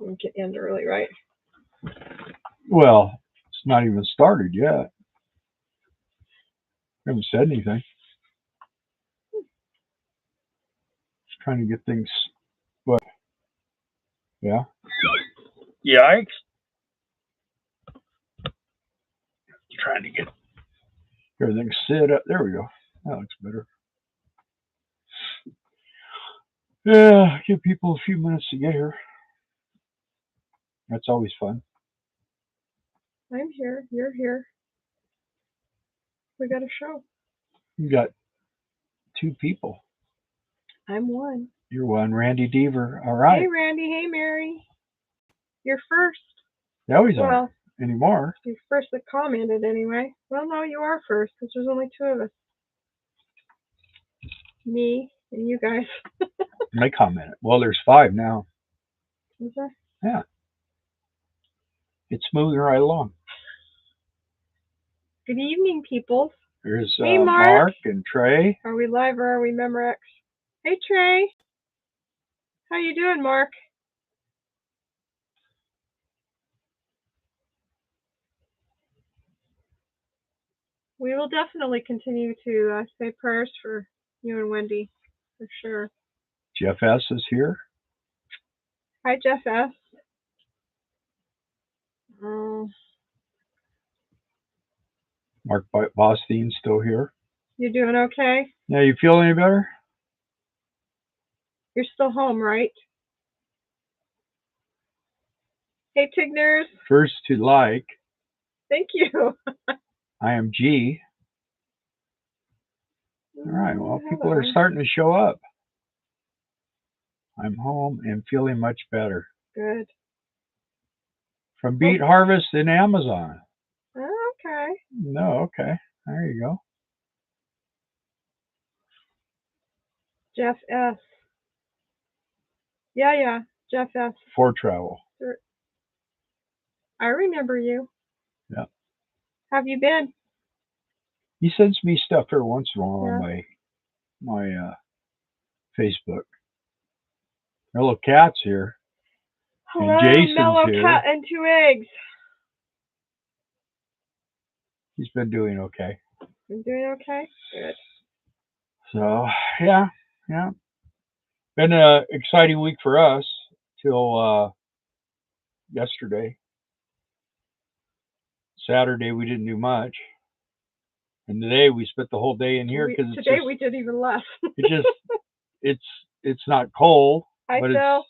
We can end early, right? Well, it's not even started yet. I haven't said anything. Just trying to get things. What? Yeah. Yikes. Trying to get everything set up. There we go. That looks better. Yeah, give people a few minutes to get here. That's always fun. I'm here. You're here. We got a show. You got 2 people. I'm one. You're one. Randy Deaver. All right. Hey, Randy. Hey, Mary. You're first. Now he's on anymore. You're first that commented anyway. Well, no, you are first because there's only 2 of us. Me and you guys. They commented. Well, there's 5 now. Is there? Yeah. It's moving right along. Good evening, people. There's hey, Mark and Trey. Are we live or are we Memorex? Hey, Trey. How you doing, Mark? We will definitely continue to say prayers for you and Wendy, for sure. Jeff S. is here. Hi, Jeff S. Mark Bostein's still here. You doing okay? Now, you feel any better? You're still home, right? Hey, Tigners. First to like. Thank you. I am G. All right, well, people are starting to show up. I'm home and feeling much better. Good. From Beet Harvest in Amazon. Oh, okay. No, okay. There you go. Jeff S. Yeah. Jeff S. For travel. I remember you. Yeah. How have you been? He sends me stuff every once in a while on my Facebook. Hello, Cat's here. Hello, and Jason's Mellow here. Cat and 2 eggs. He's been doing okay. Been doing okay? Good. So, yeah. Been an exciting week for us till yesterday. Saturday we didn't do much, and today we spent the whole day in here because today we did even less. it's not cold, Hi, but Phil.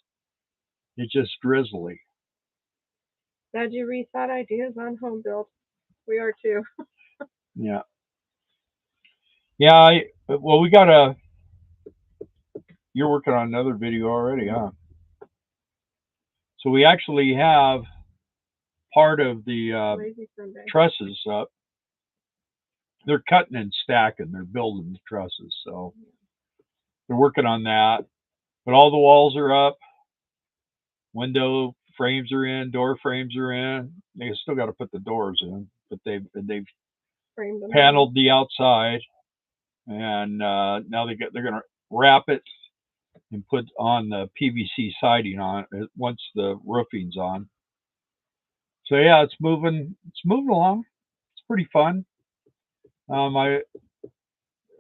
it's just drizzly. Glad you rethought ideas on home build. We are too. Yeah. Well, we got you're working on another video already, huh? So we actually have part of the trusses up. They're cutting and stacking. They're building the trusses. So they're working on that. But all the walls are up. Window frames are in. Door frames are in. They still got to put the doors in. But they've paneled the outside. And now they're going to wrap it and put on the PVC siding on it once the roofing's on. So yeah, it's moving along. It's pretty fun.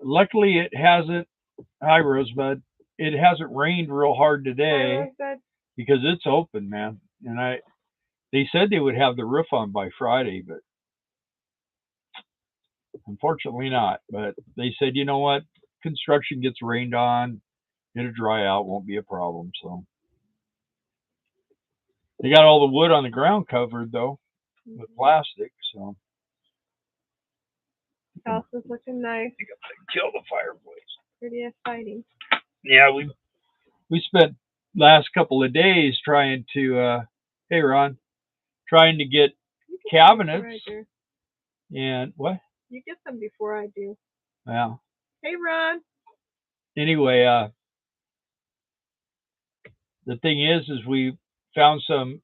Luckily it hasn't. Hi, Rosebud. It hasn't rained real hard today because it's open, man. And they said they would have the roof on by Friday, but unfortunately not. But they said, you know what? Construction gets rained on, it'll dry out, won't be a problem. So they got all the wood on the ground covered though with plastic. So house is looking nice. You got to kill the fireplace. Pretty exciting. Yeah, we spent last couple of days trying to hey Ron, trying to get cabinets. And what? You get them before I do. Yeah. Hey Ron. Anyway, the thing is we found some.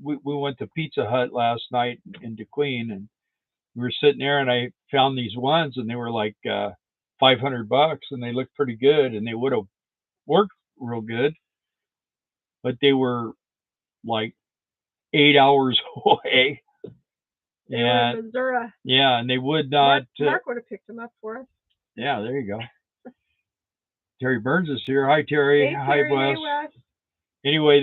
We went to Pizza Hut last night in DeQueen, and we were sitting there, and I found these ones, and they were like $500, and they looked pretty good, and they would have worked real good, but they were like 8 hours away. They were in Missouri. Yeah, and they would not. Mark would have picked them up for us. Yeah, there you go. Terry Burns is here. Hi, Terry. Hey, Terry. Hi, Wes. Hey, Wes. Anyway,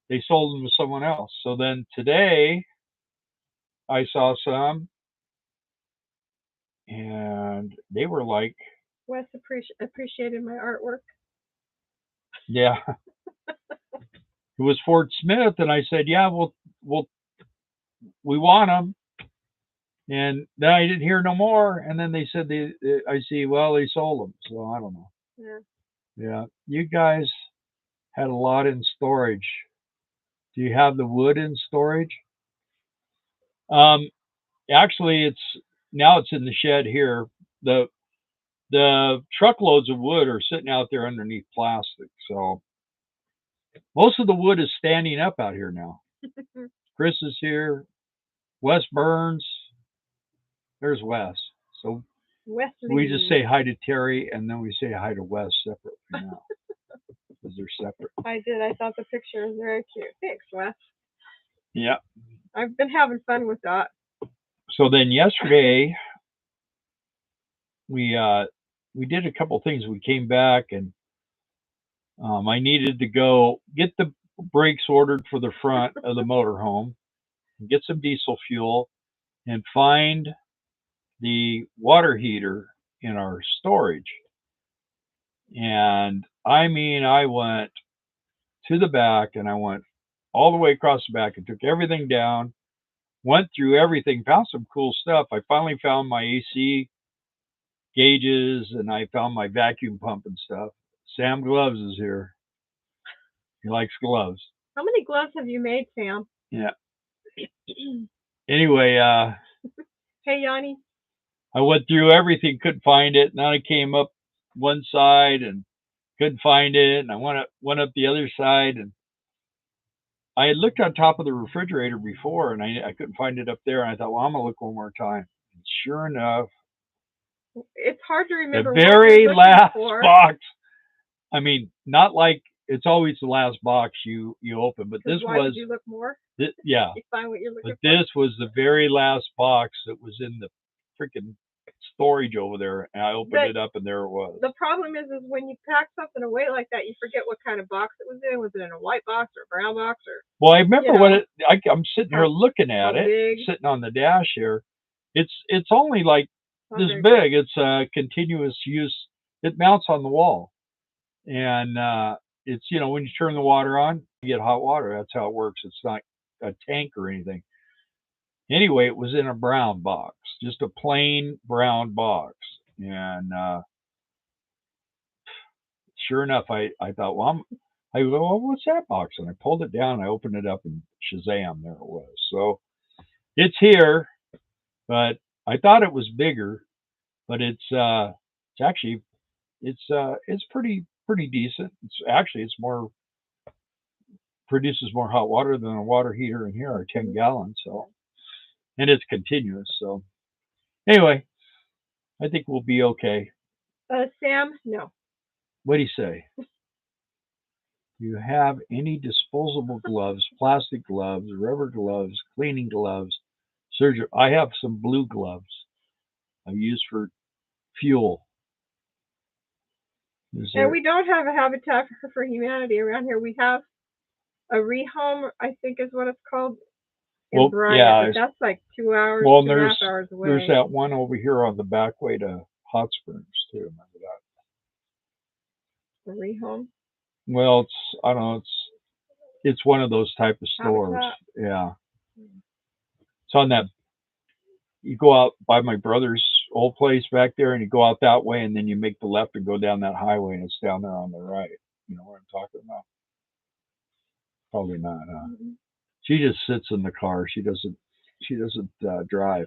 they sold them to someone else. So then today, I saw some, and they were like, Wes appreciated my artwork. Yeah. It was Fort Smith, and I said, yeah, we want them. And then I didn't hear no more. And then they said, I see, well, they sold them. So I don't know. Yeah. Yeah. You guys had a lot in storage. Do you have the wood in storage? Actually, it's in the shed here. The truckloads of wood are sitting out there underneath plastic. So most of the wood is standing up out here now. Chris is here. Wes Burns. There's Wes. So Wesley. we just say hi to Terry, and then we say hi to Wes separately now. Because they're separate. I did. I thought the picture was very cute. Thanks, Wes. Yeah. I've been having fun with that. So then yesterday, we did a couple things. We came back, and I needed to go get the brakes ordered for the front of the motorhome, get some diesel fuel, and find the water heater in our storage. And I mean, I went to the back, and I went all the way across the back and took everything down, went through everything, found some cool stuff. I finally found my AC gauges, and I found my vacuum pump and stuff. Sam Gloves is here. He likes gloves. How many gloves have you made, Sam? Yeah. Anyway, hey, Yanni. I went through everything, couldn't find it. And then I came up one side and couldn't find it. And I went up the other side, and I had looked on top of the refrigerator before, and I couldn't find it up there. And I thought, well, I'm going to look one more time. And sure enough, it's hard to remember the very last box. I mean, not like it's always the last box you open, but this why was. Would you look more? Yeah. You find what you're looking for. This was the very last box that was in the freaking storage over there, and I opened it up, and there it was. The problem is when you pack something away like that, you forget what kind of box it was in. Was it in a white box or a brown box or? Well, I remember when I'm sitting here looking at it, big. Sitting on the dash here. It's only like this big. It's a continuous use. It mounts on the wall, and it's when you turn the water on, you get hot water. That's how it works. It's not a tank or anything. Anyway, it was in a brown box, just a plain brown box. And sure enough, I thought, well, I go, well, what's that box? And I pulled it down, I opened it up, and Shazam, there it was. So it's here, but I thought it was bigger, but it's actually it's pretty decent. It's more produces more hot water than a water heater in here, or 10 gallons. So. And it's continuous. So anyway, I think we'll be okay. Sam, no. What do you say? Do you have any disposable gloves, plastic gloves, rubber gloves, cleaning gloves, surgery? I have some blue gloves I use for fuel. And we don't have a Habitat for Humanity around here. We have a rehome, I think is what it's called. Well, Bryant, but that's like 2 hours, well, 2.5 hours away. There's that one over here on the back way to Hot Springs too. Remember that? The rehome. Well, I don't know. It's one of those type of stores. Habitat. Yeah. It's on that. You go out by my brother's old place back there, and you go out that way, and then you make the left and go down that highway, and it's down there on the right. You know what I'm talking about? Probably not, huh? Mm-hmm. She just sits in the car. She doesn't drive.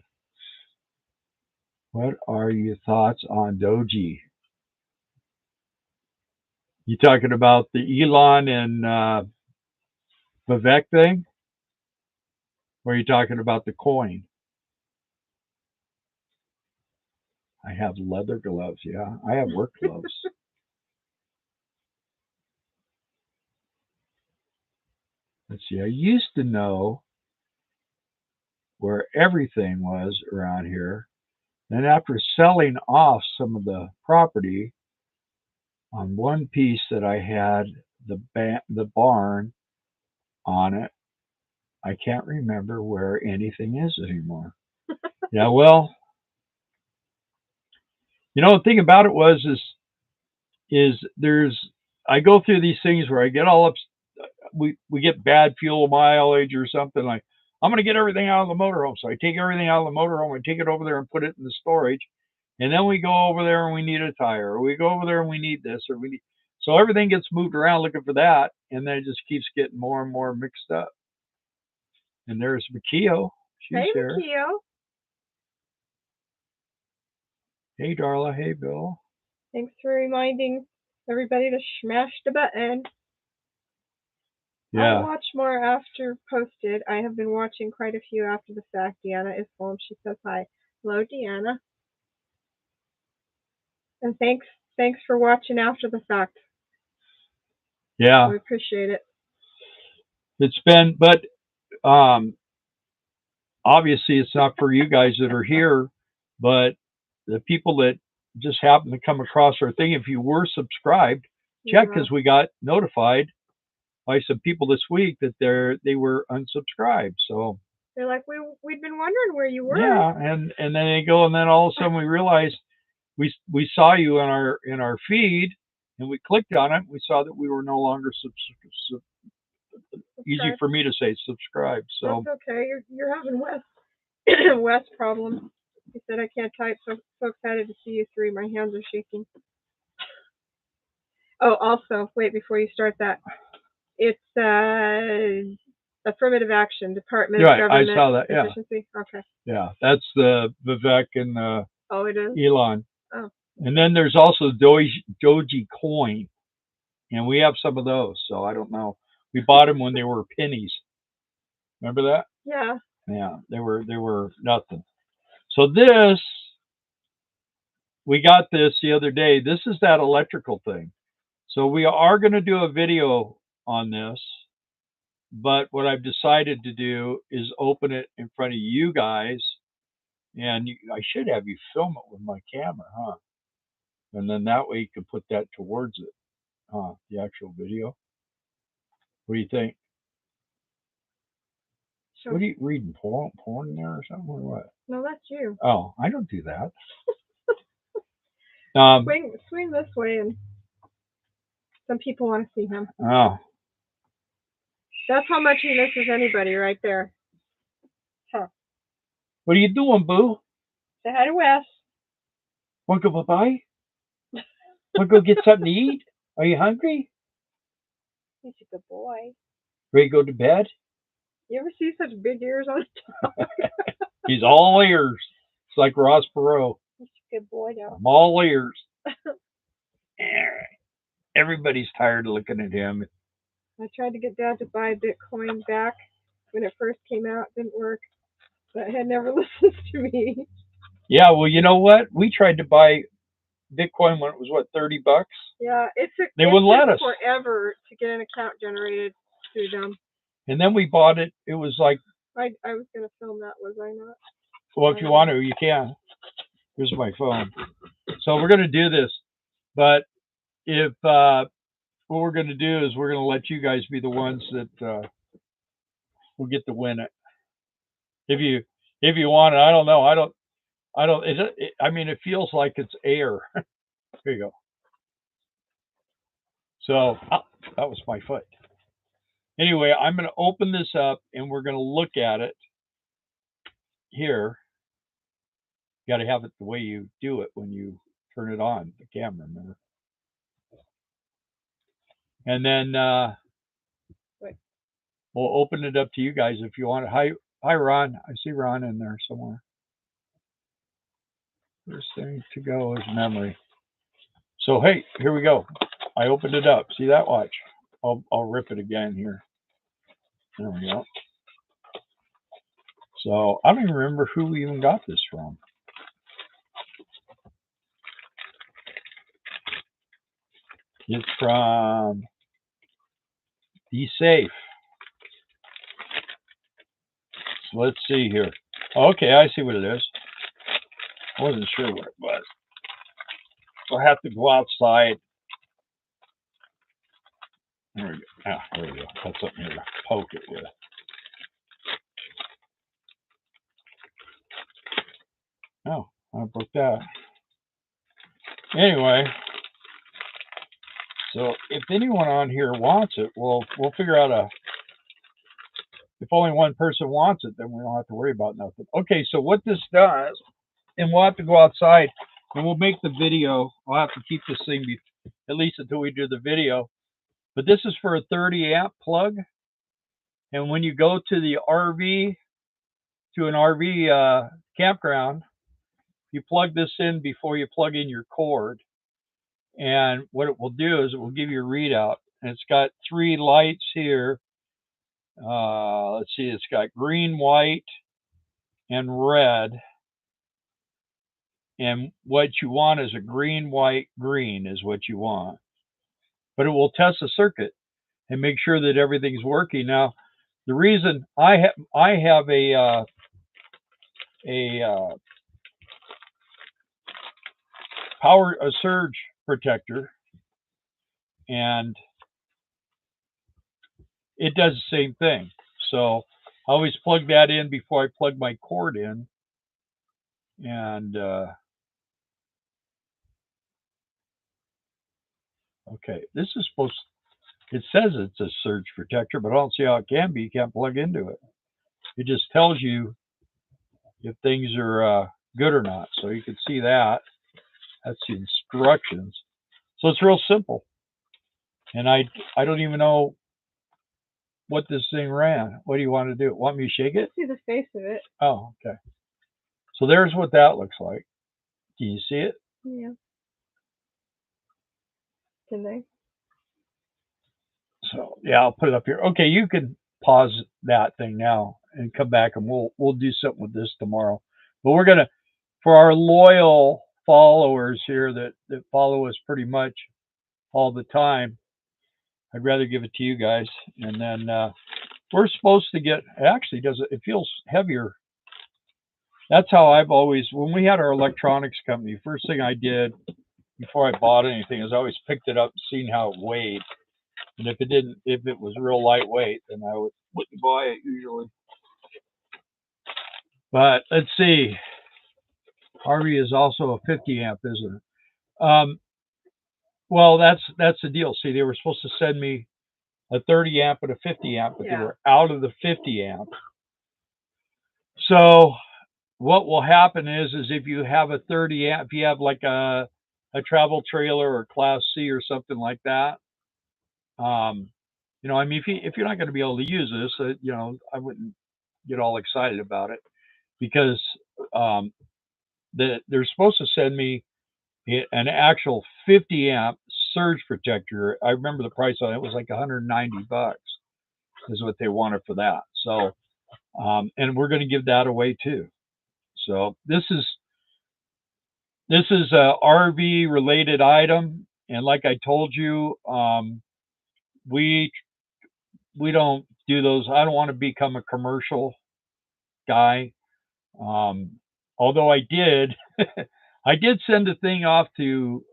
What are your thoughts on Doji? You talking about the Elon and Vivek thing? Or are you talking about the coin? I have leather gloves, yeah. I have work gloves. let's see, I used to know where everything was around here. Then after selling off some of the property on one piece that I had the barn on it, I can't remember where anything is anymore. Yeah, well, the thing about it is there's I go through these things where I get all up. We get bad fuel mileage or something like. I'm going to get everything out of the motorhome, so I take everything out of the motorhome and take it over there and put it in the storage, and then we go over there and we need a tire, or we go over there and we need this, or we need. So everything gets moved around looking for that, and then it just keeps getting more and more mixed up. And there's Makio. She's hey, here. Makio. Hey, Darla. Hey, Bill. Thanks for reminding everybody to smash the button. Yeah. I'll watch more after posted. I have been watching quite a few after the fact. Deanna is home. She says hi. Hello, Deanna. And thanks for watching after the fact. Yeah. I appreciate it. It's been, but obviously it's not for you guys that are here, but the people that just happen to come across our thing, if you were subscribed, check, because we got notified by some people this week that they were unsubscribed. So they're like, we'd been wondering where you were. Yeah, and then they go, and then all of a sudden we realized we saw you in our feed, and we clicked on it. And we saw that we were no longer easy for me to say subscribe. So that's okay. You're having West problems. He said I can't type. So excited to see you three. My hands are shaking. Oh, also, wait before you start that. It's affirmative action, Department of Government I saw that. Efficiency. Yeah. Okay. Yeah, that's the Vivek and oh, it is? Elon. Oh. And then there's also Doji Coin, and we have some of those. So I don't know. We bought them when they were pennies. Remember that? Yeah. Yeah, they were nothing. So we got this the other day. This is that electrical thing. So we are going to do a video on this, but what I've decided to do is open it in front of you guys, and I should have you film it with my camera, huh? And then that way you can put that towards it, huh? The actual video. What do you think? Sure. What are you reading? Porn there or something, or what? No, that's you. Oh, I don't do that. Swing this way, and some people want to see him. Oh. That's how much he misses anybody right there. Huh. What are you doing, Boo? Say hi to Wes. Want to go bye-bye? Want to go get something to eat? Are you hungry? He's a good boy. Ready to go to bed? You ever see such big ears on his dog? He's all ears. It's like Ross Perot. He's a good boy now. I'm all ears. Everybody's tired of looking at him. I tried to get Dad to buy Bitcoin back when it first came out. It didn't work. But he never listens to me. Yeah, well, you know what? We tried to buy Bitcoin when it was, what, $30? Yeah, they wouldn't let us. Forever to get an account generated through them. And then we bought it. It was like... I was going to film that, was I not? Well, if you want to, you can. Here's my phone. So we're going to do this. But if... what we're going to do is we're going to let you guys be the ones that will get to win it. If you want it, I don't know. I mean, it feels like it's air. Here you go. So that was my foot. Anyway, I'm going to open this up and we're going to look at it here. You got to have it the way you do it when you turn it on, the camera, remember? And then we'll open it up to you guys if you want it. Hi, Ron. I see Ron in there somewhere. First thing to go is memory. So, hey, here we go. I opened it up. See that? Watch. I'll rip it again here. There we go. So, I don't even remember who we even got this from. It's from Be Safe. let's see here. Okay, I see what it is. I wasn't sure what it was. So I have to go outside. There we go. Ah, there we go. That's something here to poke it with. Oh, I broke that. Anyway, so if anyone on here wants it, we'll figure out if only one person wants it, then we don't have to worry about nothing. Okay, so what this does, and we'll have to go outside and we'll make the video. I'll have to keep this thing at least until we do the video. But this is for a 30 amp plug. And when you go to the RV, to an RV campground, you plug this in before you plug in your cord. And what it will do is it will give you a readout. And it's got 3 lights here. Let's see, it's got green, white, and red. And what you want is a green, white, green is what you want. But it will test the circuit and make sure that everything's working. Now, the reason I have a surge protector, and it does the same thing. So I always plug that in before I plug my cord in. And okay, this is supposed to, it says it's a surge protector, but I don't see how it can be. You can't plug into it. It just tells you if things are good or not. So you can see that. That's the instructions. So it's real simple. And I don't even know what this thing ran. What do you want to do? Want me to shake it? See the face of it. Oh, okay. So there's what that looks like. Can you see it? Yeah. Can they? So yeah, I'll put it up here. Okay, you can pause that thing now and come back, and we'll do something with this tomorrow. But we're gonna, for our loyal followers here that follow us pretty much all the time, I'd rather give it to you guys. And then we're supposed to get, it actually does it feels heavier. That's how I've always, when we had our electronics company, first thing I did before I bought anything is I always picked it up and seen how it weighed. And if it was real lightweight, then I wouldn't buy it usually. But let's see. Harvey is also a 50 amp, isn't it? Well, that's the deal. See, they were supposed to send me a 30 amp and a 50 amp, but they were out of the 50 amp. So what will happen is if you have a 30 amp, if you have like a travel trailer or Class C or something like that, you know, I mean, if you're not going to be able to use this, you know, I wouldn't get all excited about it, because they're supposed to send me an actual 50 amp surge protector. I remember the price on it was like $190 is what they wanted for that. So, and we're going to give that away too. So this is a RV related item, and like I told you, we don't do those. I don't want to become a commercial guy. Although I did send a thing off to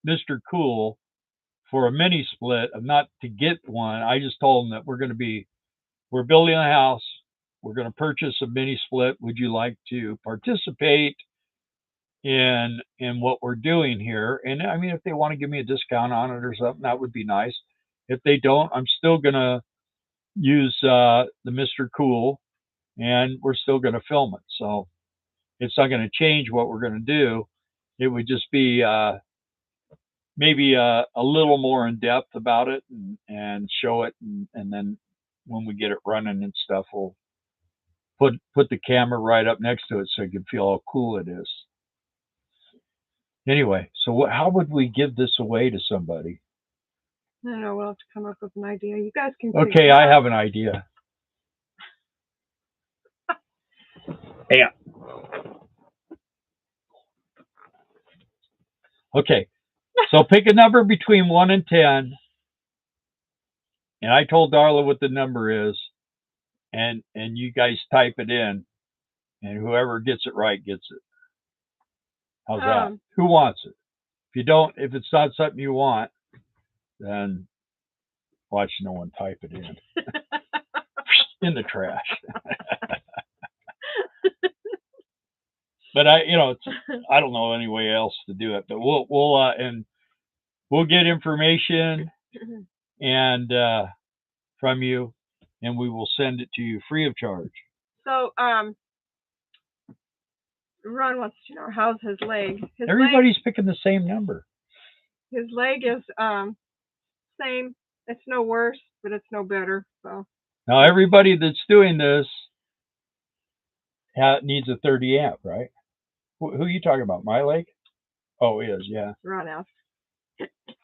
Mr. Cool for a mini split, not to get one. I just told him that we're building a house. We're going to purchase a mini split. Would you like to participate in what we're doing here? And I mean, if they want to give me a discount on it or something, that would be nice. If they don't, I'm still going to use the Mr. Cool, and we're still going to film it. So it's not going to change what we're going to do. It would just be maybe a little more in depth about it and show it. And then when we get it running and stuff, we'll put the camera right up next to it so you can feel how cool it is. Anyway, so how would we give this away to somebody? I don't know. We'll have to come up with an idea. You guys can. Okay, I have an idea. Yeah. Okay, so pick a number between 1 and 10, and I told Darla what the number is, and you guys type it in, and whoever gets it right gets it. How's that? Who wants it? If you don't, if it's not something you want, then watch no one type it in. In the trash. But I don't know any way else to do it. But we'll get information and from you, and we will send it to you free of charge. So Ron wants to know, how's his leg? Everybody's picking the same number. His leg is same. It's no worse, but it's no better. So now everybody that's doing this needs a 30 amp, right? Who are you talking about? My leg? Oh, it is, yeah. Ron asked.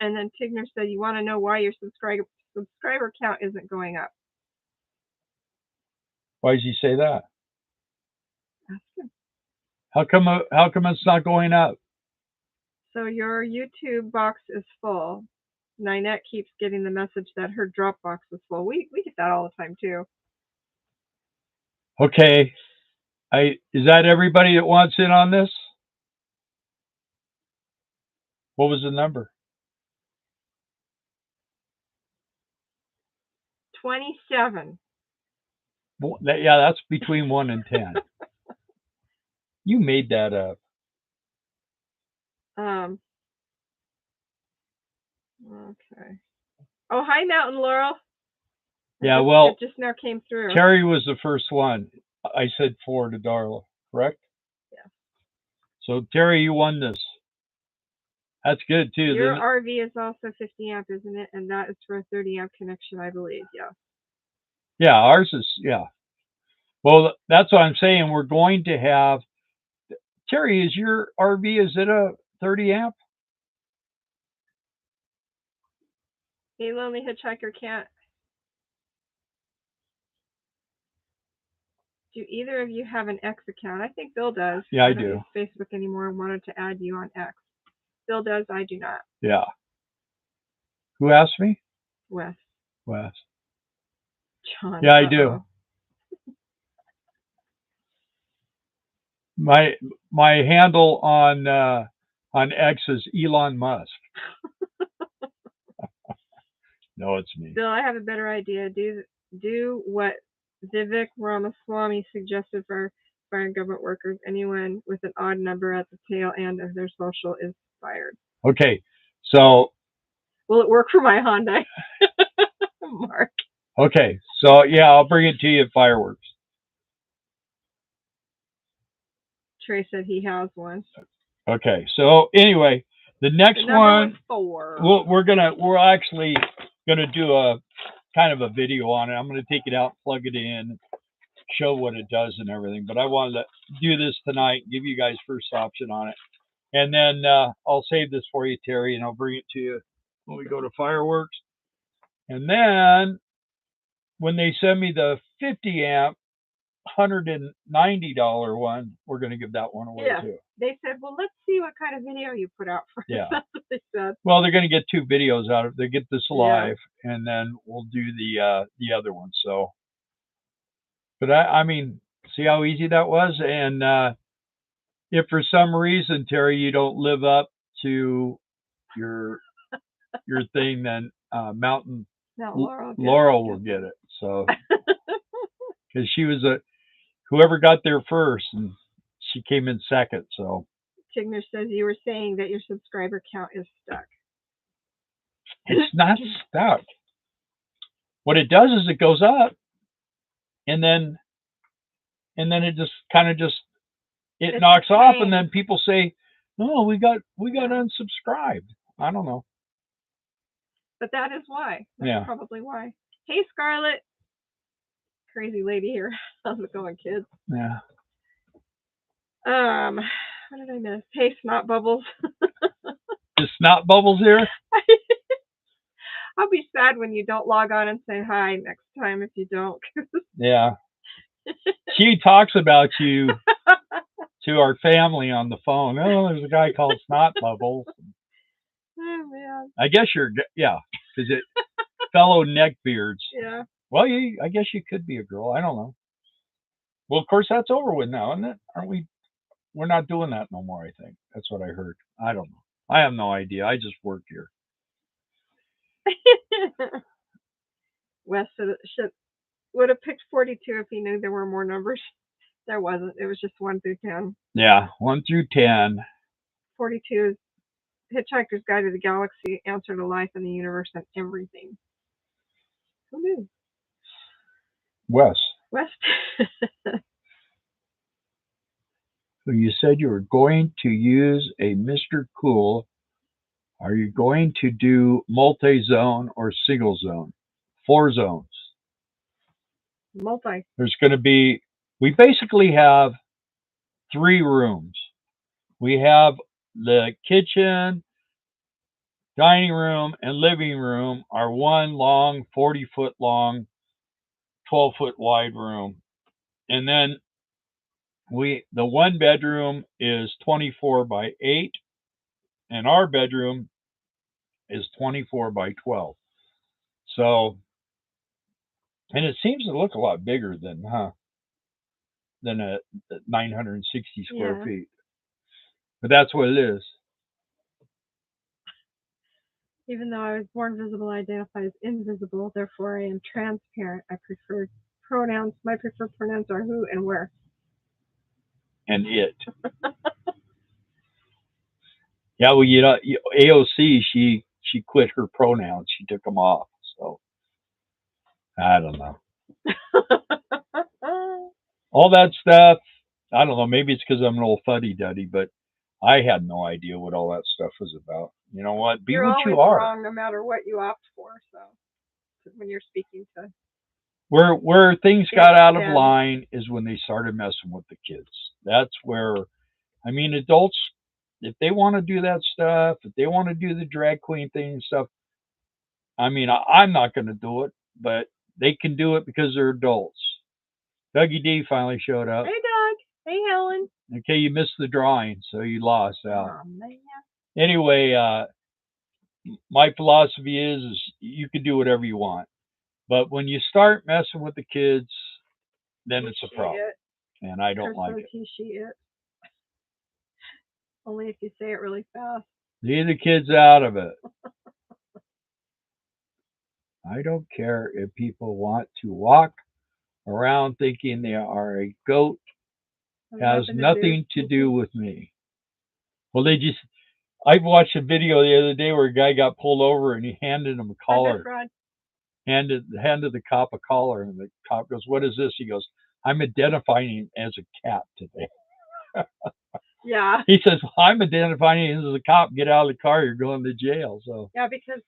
And then Tigner said, you want to know why your subscriber count isn't going up? Why does he say that? Ask him. How come it's not going up? So your YouTube box is full. Ninette keeps getting the message that her Dropbox is full. We get that all the time too. Okay. Is that everybody that wants in on this? What was the number? 27. Yeah, that's between 1 and 10. You made that up. Okay. Oh, hi, Mountain Laurel. Yeah, well, it just now came through. Terry was the first one. I said 4 to Darla, correct? Yeah. So Terry, you won this. That's good too. Your RV is also 50 amp, isn't it? And that is for a 30 amp connection, I believe. Yeah. Yeah, ours is, yeah. Well, that's what I'm saying. We're going to have. Terry, is your RV, is it a 30 amp? Hey, Lonely Hitchhiker can't. Do either of you have an X account? I think Bill does. Yeah, I don't do. use Facebook anymore and wanted to add you on X. Bill does. I do not. Yeah. Who asked me? Wes. John. Yeah, I do. My handle on X is Elon Musk. No, it's me. Bill, I have a better idea. Do what Vivek Ramaswamy suggested for fire and government workers. Anyone with an odd number at the tail end of their social is fired. Okay, so. Will it work for my Hyundai? Mark. Okay, so yeah, I'll bring it to you at Fireworks. Trey said he has one. Okay, so anyway, the next one, 4. we're actually gonna do a kind of a video on it. I'm gonna take it out, plug it in, show what it does and everything. But I wanted to do this tonight, give you guys first option on it, and then I'll save this for you, Terry, and I'll bring it to you when we go to Fireworks. And then when they send me the 50 amp $190 one, we're going to give that one away too. They said, well, let's see what kind of video you put out for yeah. That's what they said. Well, they're going to get 2 videos out of it. They get this live, and then we'll do the other one. So, but I mean, see how easy that was. And if for some reason, Terry, you don't live up to your thing, then Mountain Laurel will get it. So, because she was whoever got there first, and she came in second. So Tigner says you were saying that your subscriber count is stuck. It's not stuck. What it does is it goes up, and then it just kind of it knocks off, and then people say, "No, we got unsubscribed." I don't know. But that is why. That's probably why. Hey, Scarlett. Crazy lady here. How's it going, kids? Yeah. What did I miss? Hey, Snot Bubbles. Is Snot Bubbles here? I'll be sad when you don't log on and say hi next time if you don't. Yeah. She talks about you to our family on the phone. Oh, there's a guy called Snot Bubbles. Oh, man. I guess because it fellow neckbeards. Yeah. Well, I guess you could be a girl. I don't know. Well, of course, that's over with now, isn't it? Aren't we? We're not doing that no more, I think. That's what I heard. I don't know. I have no idea. I just work here. Wes would have picked 42 if he knew there were more numbers. There wasn't. It was just 1 through 10. Yeah, 1 through 10. 42 is Hitchhiker's Guide to the Galaxy, Answer to Life and the Universe and Everything. Who knew? Wes. So you said you were going to use a Mr. Cool. Are you going to do multi-zone or single zone? 4 zones. Multi. There's going to be, we basically have 3 rooms. We have the kitchen, dining room, and living room are one long, 40-foot long, 12-foot wide room. And then the 1 bedroom is 24 by 8, and our bedroom is 24 by 12. So, and it seems to look a lot bigger than a 960 square feet. But that's what it is. Even though I was born visible, I identify as invisible. Therefore, I am transparent. I prefer pronouns. My preferred pronouns are who and where. And it. Yeah, well, AOC, she quit her pronouns. She took them off. So, I don't know. All that stuff, I don't know. Maybe it's because I'm an old fuddy-duddy, but I had no idea what all that stuff was about. You know what? Be you're what always you are. Wrong, no matter what you opt for. So, when you're speaking to where things got out of line is when they started messing with the kids. That's where, I mean, adults, if they want to do that stuff, if they want to do the drag queen thing and stuff, I mean, I'm not going to do it, but they can do it because they're adults. Dougie D finally showed up. Hey, Doug. Hey, Helen. Okay, you missed the drawing, so you lost out. Oh, man. Anyway, my philosophy is you can do whatever you want. But when you start messing with the kids, then it's a problem. And I don't like it. Only if you say it really fast. Leave the kids out of it. I don't care if people want to walk around thinking they are a goat. Has nothing to do with me. Well, I watched a video the other day where a guy got pulled over and he handed him a collar. Handed the cop a collar, and the cop goes, "What is this?" He goes, "I'm identifying as a cat today." Yeah. He says, well, "I'm identifying as a cop. Get out of the car. You're going to jail." So. Yeah, because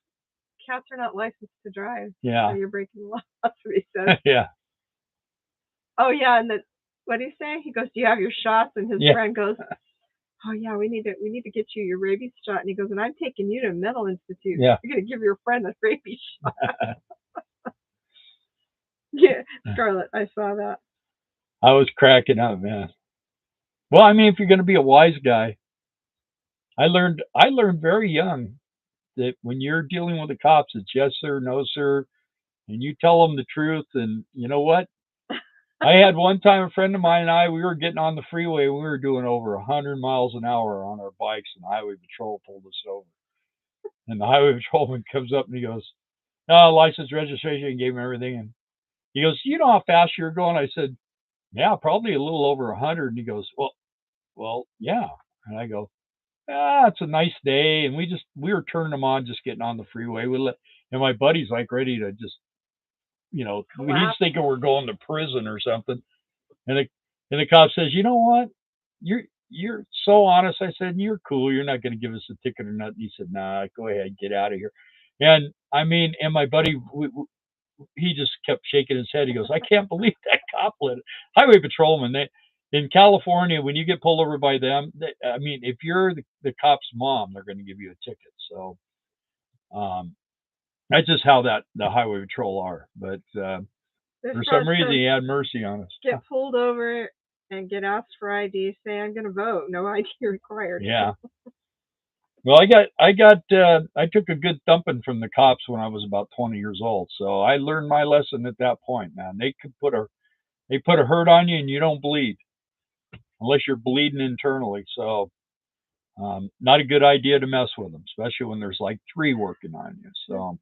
cats are not licensed to drive. Yeah. So you're breaking the law. That's what he says. Yeah. Oh yeah, and what did he say? He goes, "Do you have your shots?" And his friend goes, "Oh yeah, we need to get you your rabies shot." And he goes, "And I'm taking you to a mental institute. Yeah. You're gonna give your friend a rabies shot." Yeah, Scarlett, I saw that. I was cracking up, man. Well, I mean, if you're going to be a wise guy, I learned very young that when you're dealing with the cops, it's yes sir, no sir, and you tell them the truth. And you know what? I had one time a friend of mine and I, we were getting on the freeway. We were doing over 100 miles an hour on our bikes, and the highway patrol pulled us over. And the highway patrolman comes up and he goes, "No, license, registration," and gave him everything. And he goes, "You know how fast you're going?" I said, "Yeah, probably a little over 100. And he goes, well, yeah." And I go, "It's a nice day." And we were turning them on, just getting on the freeway. And my buddy's like ready to just, he's thinking we're going to prison or something. And the cop says, "You know what? You're so honest." I said, "You're cool. You're not going to give us a ticket or nothing." He said, "Nah, go ahead, get out of here." And I mean, and my buddy, he just kept shaking his head. He goes, "I can't believe that cop let it." Highway patrolman, in California, when you get pulled over by them, I mean, if you're the cop's mom, they're going to give you a ticket. So that's just how the highway patrol are. But for some reason, he had mercy on us. Get pulled over and get asked for ID. Say, "I'm going to vote. No ID required." Yeah. Well, I took a good thumping from the cops when I was about 20 years old. So I learned my lesson at that point, man. They put a hurt on you and you don't bleed unless you're bleeding internally. So, not a good idea to mess with them, especially when there's like 3 working on you. So,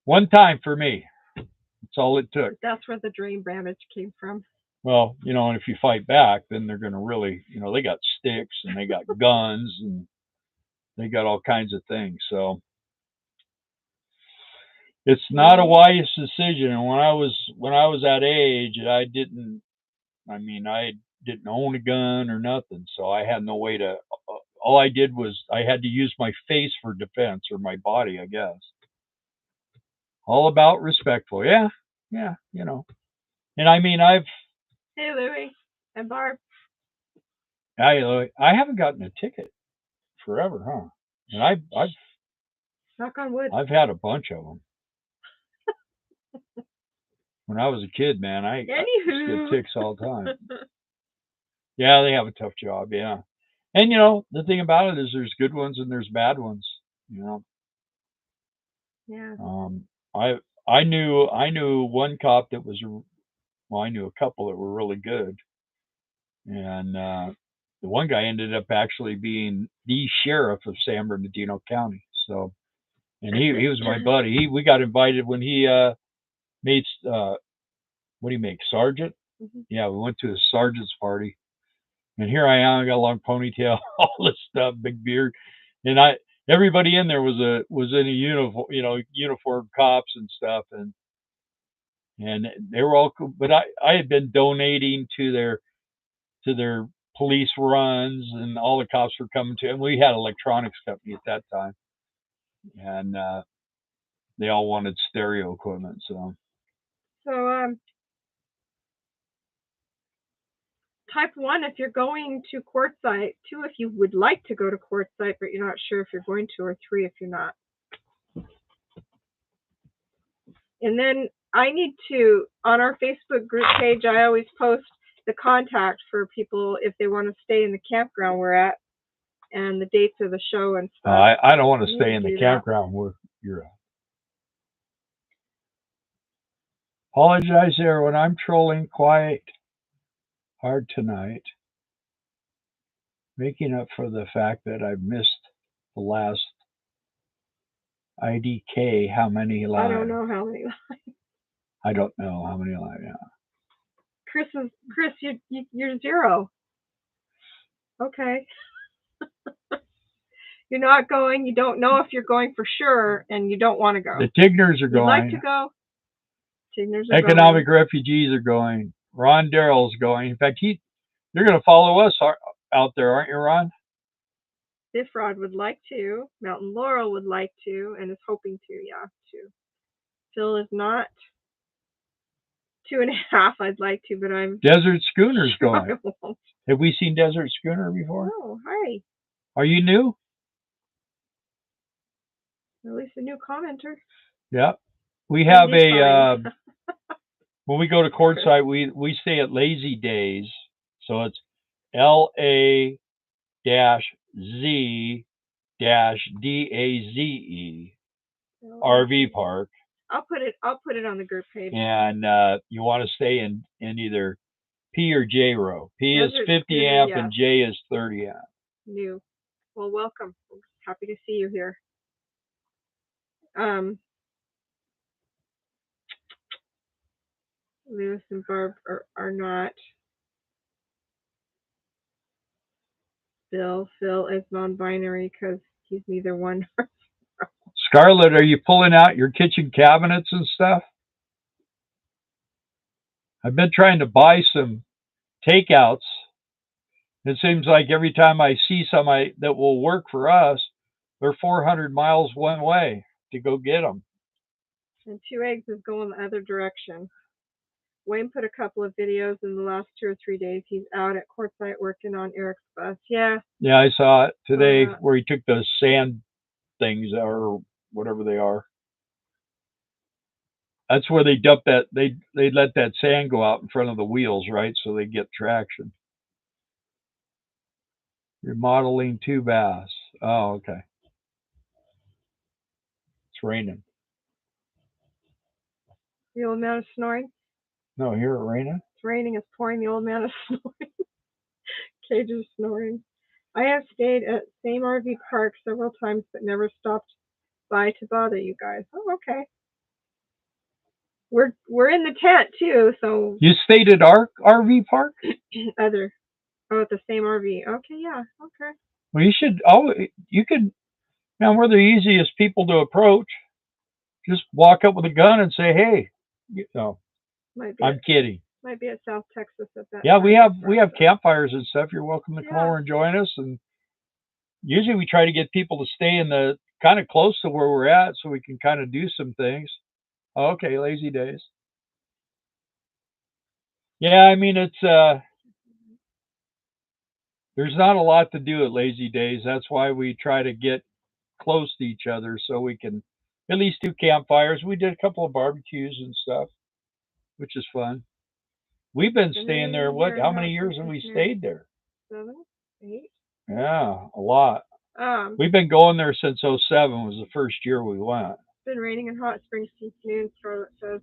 one time for me, that's all it took. That's where the drain damage came from. Well, and if you fight back, then they're going to really, they got sticks and they got guns and they got all kinds of things. So it's not a wise decision. And when I was that age, I didn't own a gun or nothing. So I had no way to, all I did was I had to use my face for defense, or my body, I guess. All about respectful. Yeah. And Hey, Louie and Barb. Hi, Louie. I haven't gotten a ticket forever, huh? And I've knock on wood. I've had a bunch of them. When I was a kid, man, I get tics all the time. Yeah, they have a tough job, yeah. And the thing about it is there's good ones and there's bad ones, Yeah. I knew one cop that was, well, I knew a couple that were really good. And the one guy ended up actually being the sheriff of San Bernardino County. So, and he was my buddy. We got invited when he made what do you make, sergeant? Mm-hmm. Yeah, we went to a sergeant's party, and here I am. I got a long ponytail, all this stuff, big beard, and everybody in there was in a uniform, uniform cops and stuff, and they were all cool. But I had been donating to their police runs, and all the cops were coming to, and we had an electronics company at that time, and they all wanted stereo equipment. So type 1 if you're going to Quartzsite, 2 if you would like to go to Quartzsite but you're not sure if you're going to, or 3 if you're not. And then I need to, on our Facebook group page, I always post the contact for people if they want to stay in the campground we're at, and the dates of the show and stuff. I don't want to stay in the campground where you're at. Apologize there when I'm trolling quiet hard tonight, making up for the fact that I've missed the last IDK. How many live? I don't know how many live. I don't know how many live. Yeah. Chris, you're 0. Okay. You're not going. You don't know if you're going for sure, and you don't want to go. The Tigners are going. You'd like to go. Tigners are Economic going. refugees are going. Ron Darrell's going. In fact, you're going to follow us out there, aren't you, Ron? Bifrod would like to. Mountain Laurel would like to, and is hoping to. Yeah, too. Phil is not. 2.5. I'd like to, but I'm. Desert Schooner's going. Have we seen Desert Schooner before? Oh, hi. Are you new? At least a new commenter. Yeah. We have when we go to Quartzsite, we stay at Lazy Days. So it's LAZ-DAZE RV park. I'll put it on the group page. And you want to stay in either P or J row. P is 50 amp and J is 30 amp. New. Well, welcome. I'm happy to see you here. Lewis and Barb are not. Phil is non-binary because he's neither one nor zero. Scarlett, are you pulling out your kitchen cabinets and stuff? I've been trying to buy some takeouts. It seems like every time I see somebody that will work for us, they're 400 miles one way to go get them. And 2 Eggs is going the other direction. Wayne put a couple of videos in the last 2 or 3 days. He's out at Quartzsite working on Eric's bus. Yeah. Yeah, I saw it today where he took those sand things or whatever they are. That's where they dump that. They let that sand go out in front of the wheels, right? So they get traction. Remodeling 2 baths. Oh, okay. It's raining. The old man is snoring. No, here it raining. It's raining. It's pouring. The old man is snoring. Cage is snoring. I have stayed at same RV park several times, but never stopped by to bother you guys. Oh, okay. We're in the tent too, so. You stayed at our RV park? At the same RV. Okay, yeah, okay. Well, you should. Oh, you could. Man, we're the easiest people to approach. Just walk up with a gun and say, "Hey," I'm kidding. Might be at South Texas at that. Yeah, time. we have campfires and stuff. You're welcome to come over and join us. And usually we try to get people to stay in the kind of close to where we're at, so we can kind of do some things. Okay, lazy days. Yeah, I mean it's there's not a lot to do at lazy days. That's why we try to get close to each other so we can at least do campfires. We did a couple of barbecues and stuff, which is fun. We've been staying there. How many years have we stayed there? 7, 8. Yeah, a lot. We've been going there since 2007 was the first year we went. It's been raining in Hot Springs since noon, Scarlett says.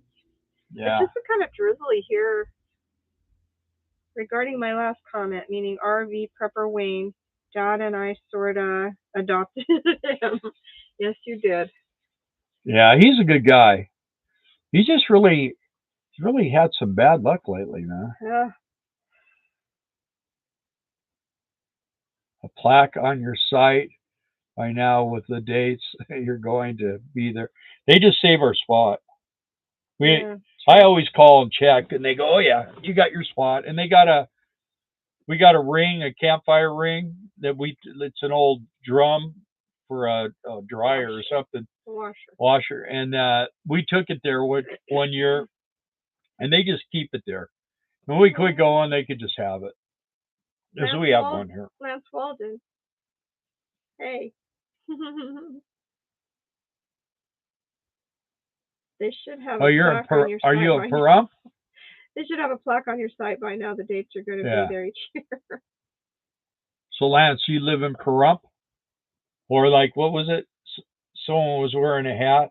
Yeah. It's just kind of drizzly here. Regarding my last comment, meaning RV prepper Wayne, Dad and I sorta adopted him. Yes, you did. Yeah, he's a good guy. He's just really had some bad luck lately, man. Yeah. A plaque on your site by now with the dates you're going to be there. They just save our spot. I always call and check, and they go, "Oh yeah, you got your spot." And we got a ring, a campfire ring it's an old drum for a dryer or something. Washer. And we took it there one year, and they just keep it there. When we quit going, they could just have it. So we have one here. Lance Walden. Hey. They should have a plaque on your site. Are you a Pahrump? They should have a plaque on your site by now. The dates are going to be there each year. So Lance, you live in Pahrump? Or like, what was it? Someone was wearing a hat,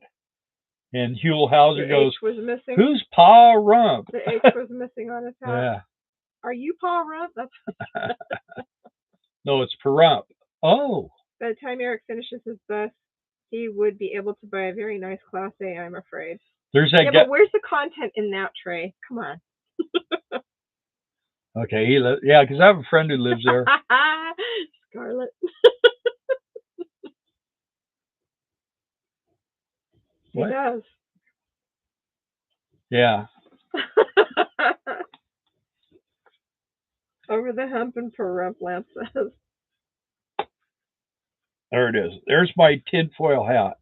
and Huell Hauser goes, H was missing. "Who's Pahrump?" The H was missing on his hat. Yeah. Are you Pahrump? That's. No, it's Pahrump. Oh. By the time Eric finishes his bus, he would be able to buy a very nice Class A, I'm afraid. There's that but where's the content in that tray? Come on. Okay, because I have a friend who lives there. Scarlett. He does. Yeah. Over the hump and Pahrump, Lance says. There it is. There's my tinfoil hat.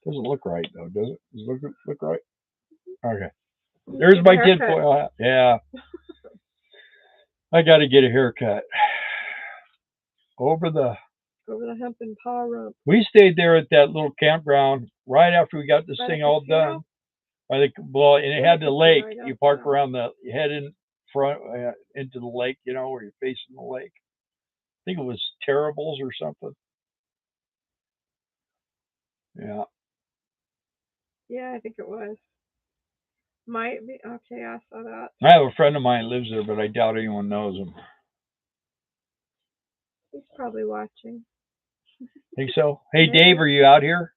Doesn't look right though, does it? Does it look right? Okay. There's my tinfoil hat. Yeah. I got to get a haircut. Over the hump and Pahrump. We stayed there at that little campground right after we got this thing all done. And it had the lake. You park around you head in front into the lake, where you're facing the lake. I think it was Terribles or something. Yeah. Yeah, I think it was. Might be. Okay, I saw that. I have a friend of mine who lives there, but I doubt anyone knows him. He's probably watching. Think so? Hey, Dave, are you out here?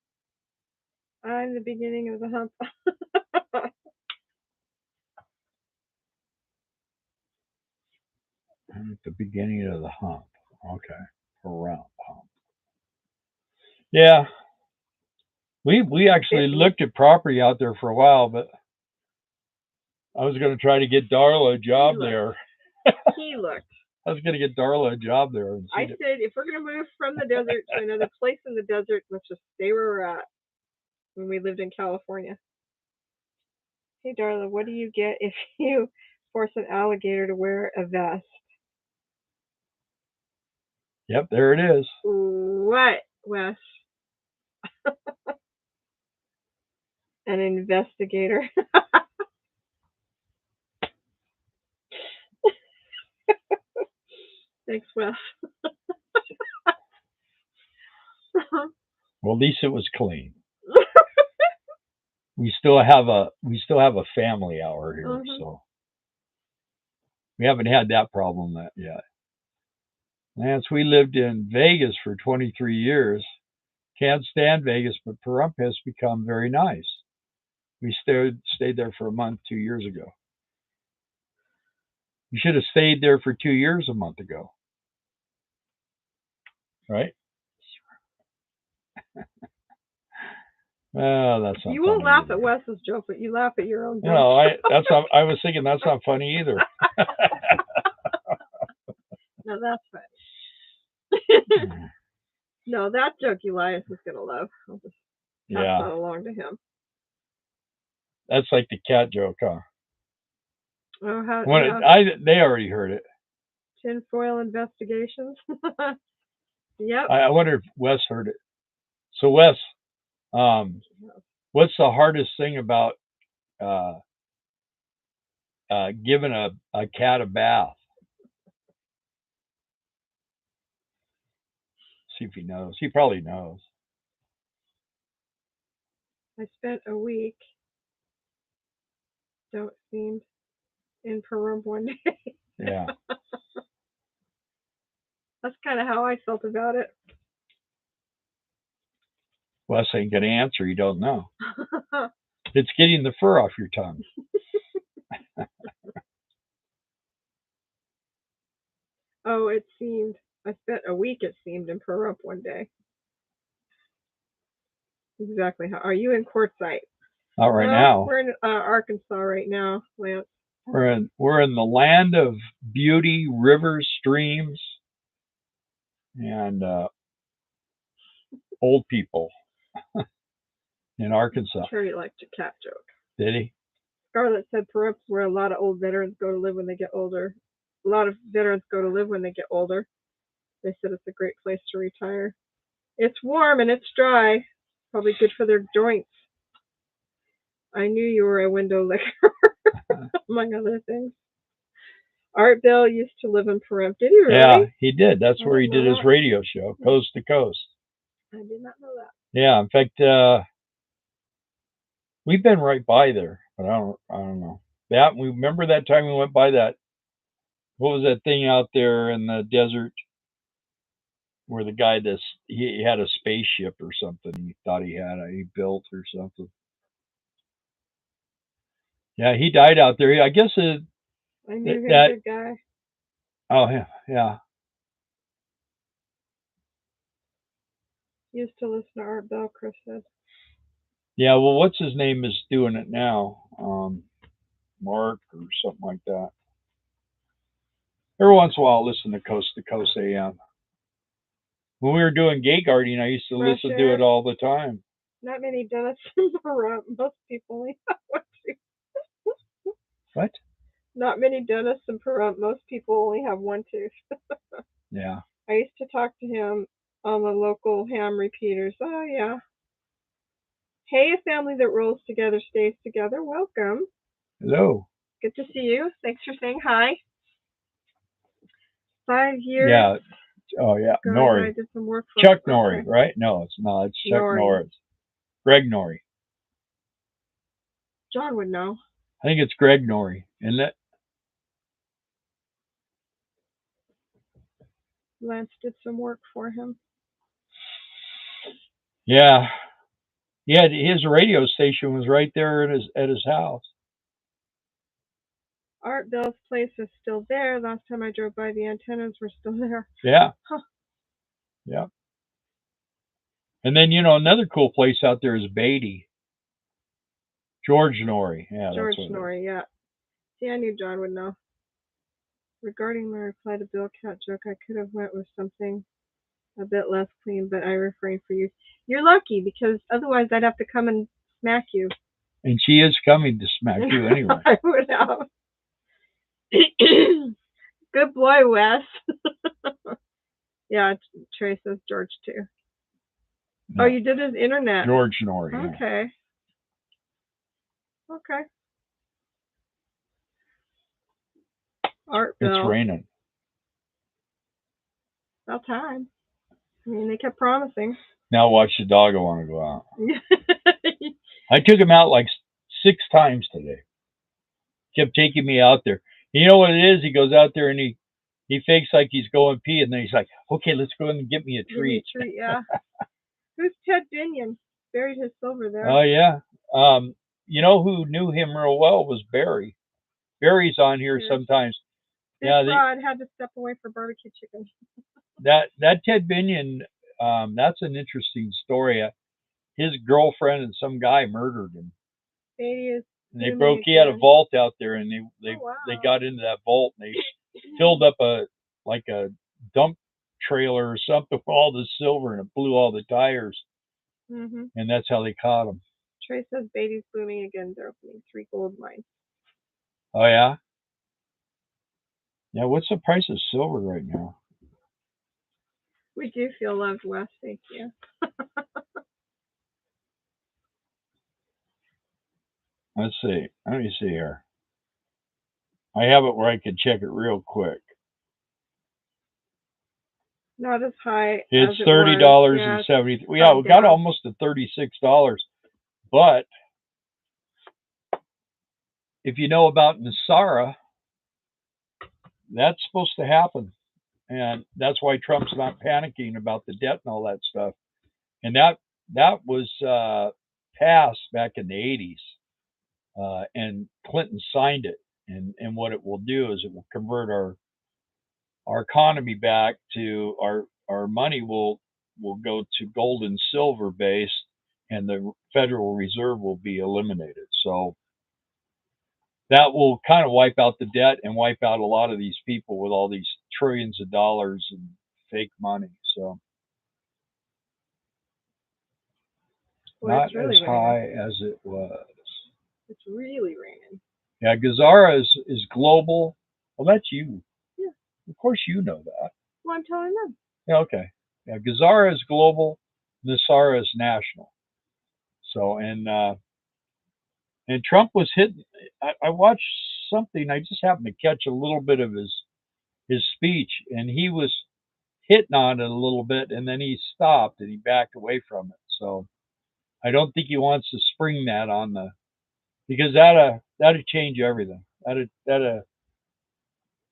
I'm the beginning of the hump. I'm at the beginning of the hump. Okay. Around hump. Yeah. We actually looked at property out there for a while, but I was going to try to get Darla a job there. He looked. I was going to get Darla a job there. I said, if we're going to move from the desert to another place in the desert, let's just stay where we're at. When we lived in California. Hey, Darla, what do you get if you force an alligator to wear a vest? Yep, there it is. What, Wes? An investigator. Thanks, Wes. Well, at least it was clean. We still have a family hour here, so we haven't had that problem yet. Lance, we lived in Vegas for 23 years. Can't stand Vegas, but Pahrump has become very nice. We stayed there for a month 2 years ago. You should have stayed there for 2 years a month ago. Right? Well, that's not. You won't laugh at Wes's joke, but you laugh at your own joke. No, I was thinking that's not funny either. No, that's funny. No, that joke Elias is gonna love. I'll just pass that along to him. That's like the cat joke, huh? Oh, they already heard it. Tinfoil investigations. Yep. I wonder if Wes heard it. So Wes, what's the hardest thing about giving a cat a bath? See if he knows. He probably knows. I spent a week, so it seemed, in Pahrump one day. Yeah. That's kind of how I felt about it. Wes ain't gonna answer. You don't know. It's getting the fur off your tongue. Oh, it seemed. I spent a week, it seemed, in Pahrump one day. Exactly. How are you in Quartzsite? Not right now. We're in Arkansas right now, Lance. We're in the land of beauty, rivers, streams, and old people in Arkansas. I'm sure he liked a cat joke. Did he? Scarlett said Pahrump where a lot of old veterans go to live when they get older. A lot of veterans go to live when they get older. They said it's a great place to retire. It's warm and it's dry. Probably good for their joints. I knew you were a window licker, among other things. Art Bell used to live in Pahrump. Did he really? Yeah, he did. That's where he did his radio show, Coast to Coast. I did not know that. Yeah, in fact, we've been right by there, but I don't know. We remember that time we went by that. What was that thing out there in the desert where the guy he had a spaceship or something? He thought he built or something. Yeah, he died out there. I guess I knew he was a good guy. Oh yeah. Used to listen to Art Bell, Chris said. Yeah, well, what's his name is doing it now? Mark or something like that. Every once in a while, I'll listen to Coast AM. When we were doing gay guarding, I used to listen to it all the time. Not many dentists in Pahrump. Most people only have one tooth. What? Not many dentists in Pahrump. Most people only have one tooth. Yeah. I used to talk to him on the local ham repeaters. Oh, yeah. Hey, a family that rolls together stays together. Welcome. Hello. Good to see you. Thanks for saying hi. 5 years. Yeah. Oh, yeah. Norrie. I did some work for Chuck Norrie, right? No, it's not. It's Chuck Norrie. Greg Norrie. John would know. I think it's Greg Norrie, isn't it? Lance did some work for him. Yeah. Yeah, his radio station was right there at his house. Art Bell's place is still there. Last time I drove by, the antennas were still there. Yeah. Huh. Yeah. And then, another cool place out there is Beatty. George Norrie. Yeah, George Norrie, yeah. See, I knew John would know. Regarding my reply to Bill Cat joke, I could have went with something a bit less clean, but I refrained for you. You're lucky, because otherwise I'd have to come and smack you. And she is coming to smack you anyway. I would have. Good boy, Wes. Yeah, Trey says George too. No. Oh, you did his internet. George Norrie. Okay. Yeah. Okay. Art Bell. It's raining. About time. I mean, they kept promising. Now watch the dog want to go out. I took him out like 6 times today. Kept taking me out there. You know what it is? He goes out there and he fakes like he's going pee, and then he's like, "Okay, let's go in and get me a treat." Give me a treat, yeah. Who's Ted Binion? Buried his silver there. Oh yeah. You know who knew him real well was Barry. Barry's on here sometimes. This rod had to step away for barbecue chicken. that Ted Binion, that's an interesting story. His girlfriend and some guy murdered him. And they broke. He had a vault out there, and they got into that vault, and they filled up a dump trailer or something with all the silver, and it blew all the tires. And that's how they caught him. Trey says Beatty's booming again. They're opening 3 gold mines. Oh yeah. Yeah. What's the price of silver right now? We do feel loved, Wes. Thank you. Let's see. Let me see here. I have it where I can check it real quick. Not as high. It's $30.70. Yeah, we got almost to $36. But if you know about Nasara, that's supposed to happen, and that's why Trump's not panicking about the debt and all that stuff. And that was passed back in the 80s, and Clinton signed it. And what it will do is it will convert our economy back to our money will go to gold and silver based, and the Federal Reserve will be eliminated. So that will kind of wipe out the debt and wipe out a lot of these people with all these trillions of dollars and fake money. So not really as high as it was. It's really raining. Yeah, Gazara is global. Well, that's you. Yeah. Of course you know that. Well, I'm telling them. Yeah, okay. Yeah, Gazara is global. Nasara is national. So, and Trump was hitting. I watched something. I just happened to catch a little bit of his speech, and he was hitting on it a little bit, and then he stopped and he backed away from it. So I don't think he wants to spring that on because that'd change everything.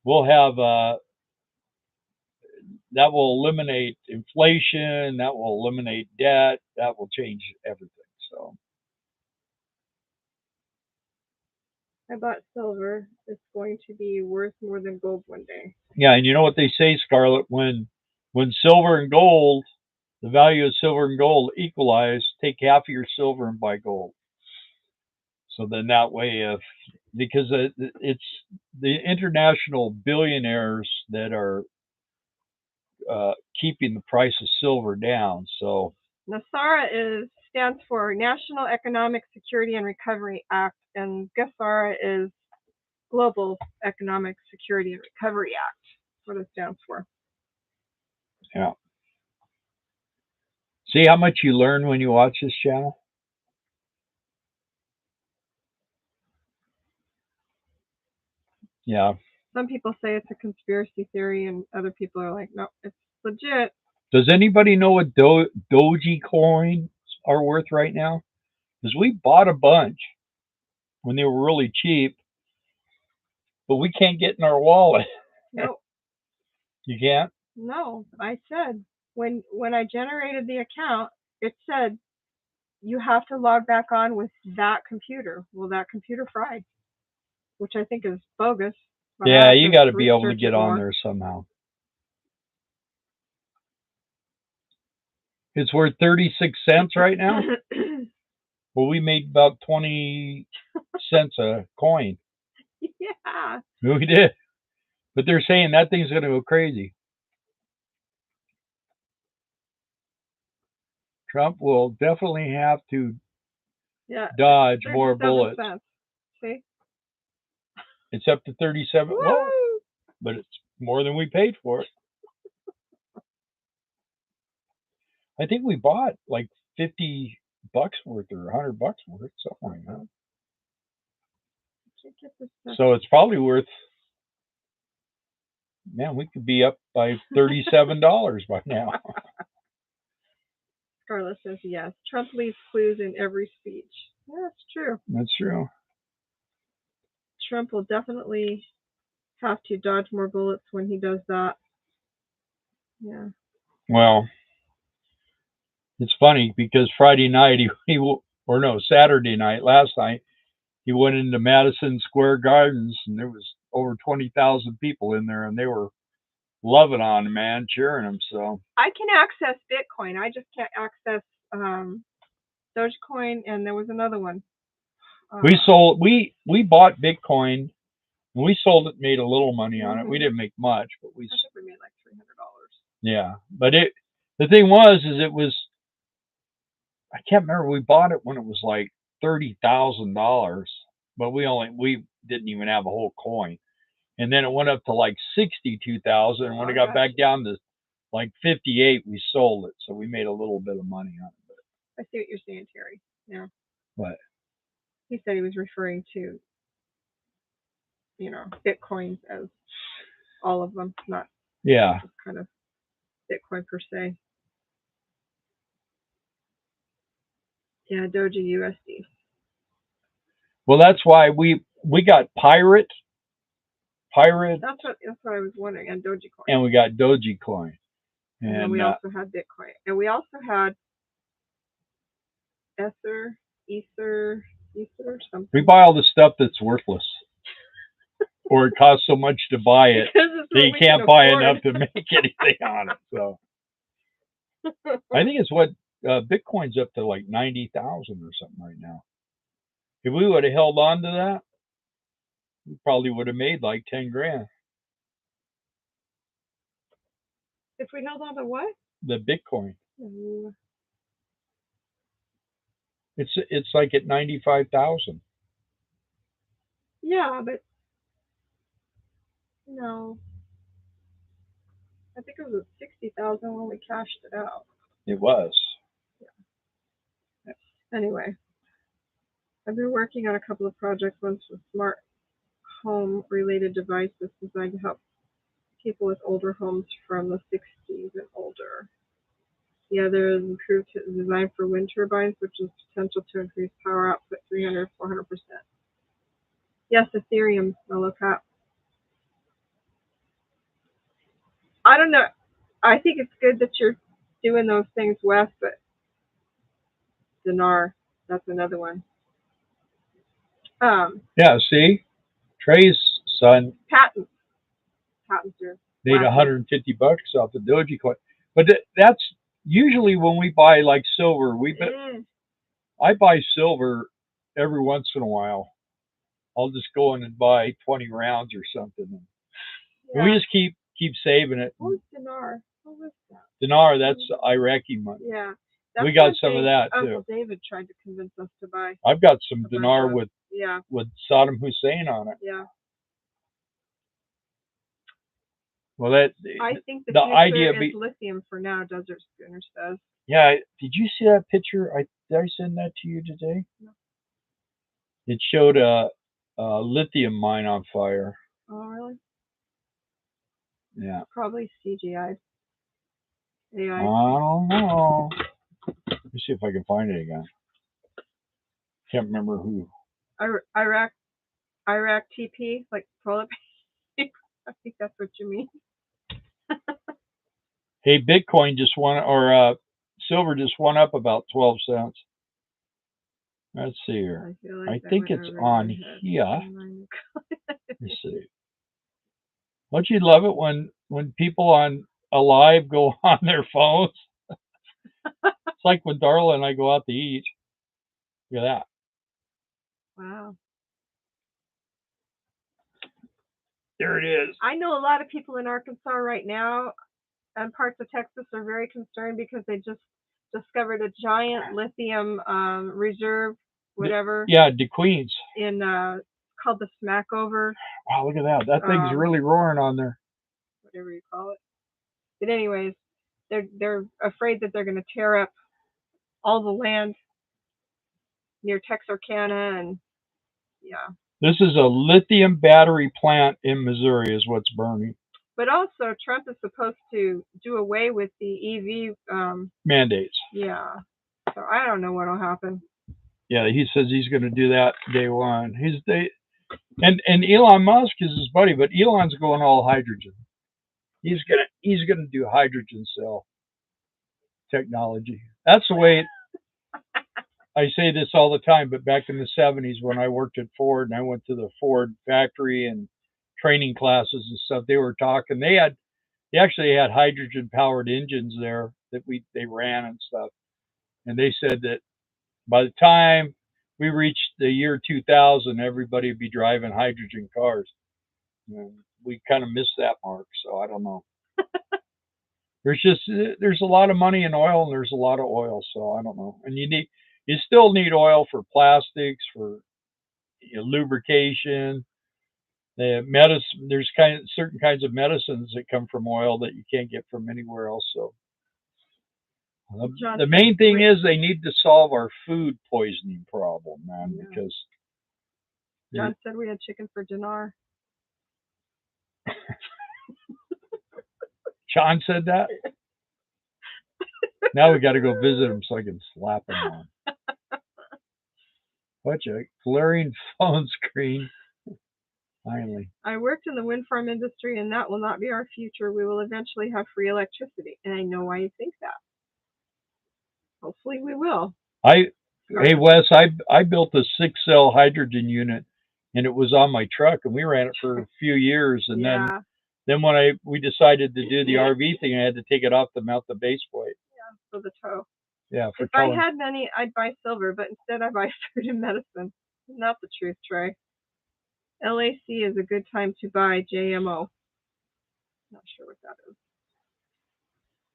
We'll have that will eliminate inflation. That will eliminate debt. That will change everything. So. I bought silver. It's going to be worth more than gold one day. Yeah, and you know what they say, Scarlett? When silver and gold, the value of silver and gold equalize, take half of your silver and buy gold. So then that way, because it's the international billionaires that are keeping the price of silver down. So NASARA stands for National Economic Security and Recovery Act, and GESARA is Global Economic Security and Recovery Act. That's what it stands for. Yeah. See how much you learn when you watch this channel? Yeah. Some people say it's a conspiracy theory, and other people are like, no, it's legit. Does anybody know what Doji coins are worth right now? Because we bought a bunch when they were really cheap, but we can't get in our wallet. Nope. You can't? No, I said when I generated the account, it said you have to log back on with that computer. Well, that computer fried, which I think is bogus. Yeah, you got to be able to get on there somehow. It's worth 36 cents right now. Well, we made about 20 cents a coin. Yeah. We did. But they're saying that thing's going to go crazy. Trump will definitely have to dodge more bullets. Cents. See? It's up to 37. Whoa! But it's more than we paid for it. I think we bought like $50 worth or $100 worth, something like that. So it's probably worth. Man, we could be up by $37 by now. Scarlett says yes. Trump leaves clues in every speech. Yeah, that's true. That's true. Trump will definitely have to dodge more bullets when he does that. Yeah. Well, it's funny because Friday night Saturday night, last night, he went into Madison Square Gardens and there was over 20,000 people in there and they were loving on him, man, cheering him. So I can access Bitcoin. I just can't access Dogecoin, and there was another one. We bought Bitcoin and we sold it, made a little money on it. We didn't make much, but I think we made like $300. Yeah, but the thing was I can't remember, we bought it when it was like $30,000, but we didn't even have a whole coin. And then it went up to like 62,000, and when it got back down to like 58, we sold it. So we made a little bit of money on it. I see what you're saying, Terry. Yeah. But he said he was referring to, Bitcoins as all of them, not just kind of Bitcoin per se. Yeah, Doji USD. Well, that's why we got Pirate. That's what I was wondering, and Dogecoin. And we got Dogecoin. And then we also had Bitcoin. And we also had Ether, something. We buy all the stuff that's worthless. Or it costs so much to buy it that you can't buy enough to make anything on it. So I think it's what Bitcoin's up to like 90,000 or something right now. If we would have held on to that, we probably would have made like 10 grand. If we held on to what? The Bitcoin. It's like at 95,000. Yeah, but no. I think it was at 60,000 when we cashed it out. It was. Yeah. Anyway, I've been working on a couple of projects, one's with smart home related devices designed to help people with older homes from the 60s and older. The other is improved design for wind turbines, which is potential to increase power output 300-400%. Yes, Ethereum, mellow cap. I don't know. I think it's good that you're doing those things, Wes, but Dinar, that's another one. Yeah, see? Trey's son patents made $150 off the Dogecoin. But that's usually when we buy like silver. I buy silver every once in a while. I'll just go in and buy 20 rounds or something. Yeah. We just keep saving it. Who's Dinar? What was that? Dinar, that's Iraqi money. Yeah. We got some of that too. Uncle David tried to convince us to buy. I've got some dinar with Saddam Hussein on it. Yeah. Well, I think the idea is lithium for now. Desert Schooner says. Yeah. Did you see that picture? Did I send that to you today? No. It showed a lithium mine on fire. Oh, really? Yeah. Probably CGI. AI. I don't know. Let me see if I can find it again. Can't remember who. Iraq TP, like toilet paper. I think that's what you mean. Hey, Bitcoin just went, or silver just went up about 12 cents. Let's see here. I think it's on here. Let's see. Don't you love it when people on Alive go on their phones? It's like when Darla and I go out to eat. Look at that. Wow. There it is. I know a lot of people in Arkansas right now and parts of Texas are very concerned because they just discovered a giant lithium reserve, whatever. Yeah, DeQueens. In called the Smackover. Wow, look at that. That thing's really roaring on there. Whatever you call it. But anyways, they're afraid that they're going to tear up all the land near Texarkana and yeah. This is a lithium battery plant in Missouri is what's burning. But also, Trump is supposed to do away with the EV mandates. Yeah. So I don't know what'll happen. Yeah, he says he's going to do that day one. And Elon Musk is his buddy, but Elon's going all hydrogen. He's gonna do hydrogen cell technology. That's the way. I say this all the time, but back in the 70s when I worked at Ford and I went to the Ford factory and training classes and stuff, they were talking. They actually had hydrogen powered engines there that they ran and stuff, and they said that by the time we reached the year 2000, everybody would be driving hydrogen cars. And we kind of missed that mark, so I don't know. There's a lot of money in oil, and there's a lot of oil, so I don't know. And you still need oil for plastics, for lubrication, the medicine. There's certain kinds of medicines that come from oil that you can't get from anywhere else. So the main thing is they need to solve our food poisoning problem, man, because John said we had chicken for dinner. John said that? Now we got to go visit him so I can slap him on. What a glaring phone screen. Finally. I worked in the wind farm industry, and that will not be our future. We will eventually have free electricity. And I know why you think that. Hopefully we will. Hey, Wes, I built a 6-cell hydrogen unit, and it was on my truck, and we ran it for a few years. And then when we decided to do the RV thing, I had to take it off to mount the base plate. Yeah, for the tow. Yeah, for If I had money, I'd buy silver, but instead I buy food and medicine. Not the truth, Trey. LAC is a good time to buy JMO. Not sure what that is.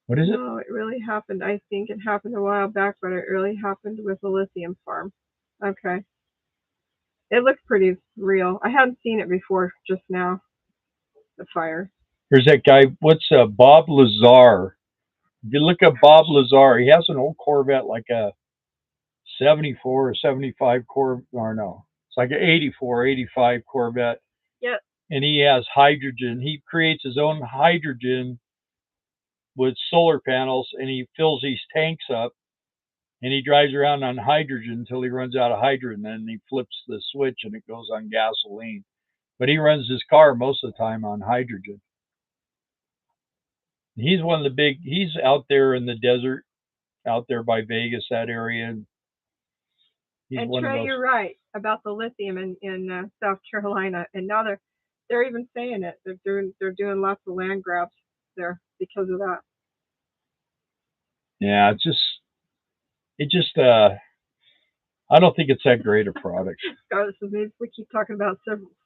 What is it? No, it really happened. I think it happened a while back, but it really happened with a lithium farm. Okay. It looks pretty real. I hadn't seen it before just now. The fire. There's that guy, what's Bob Lazar. If you look at Bob Lazar, he has an old Corvette, like a 74 or 75 Corvette, or no, it's like an 84, 85 Corvette. Yep. And he has hydrogen. He creates his own hydrogen with solar panels, and he fills these tanks up, and he drives around on hydrogen until he runs out of hydrogen, and he flips the switch and it goes on gasoline. But he runs his car most of the time on hydrogen. He's he's out there in the desert, out there by Vegas, that area. And Trey, you're right about the lithium in South Carolina, and now they're even saying it. They're doing lots of land grabs there because of that. Yeah, I don't think it's that great a product. If we keep talking about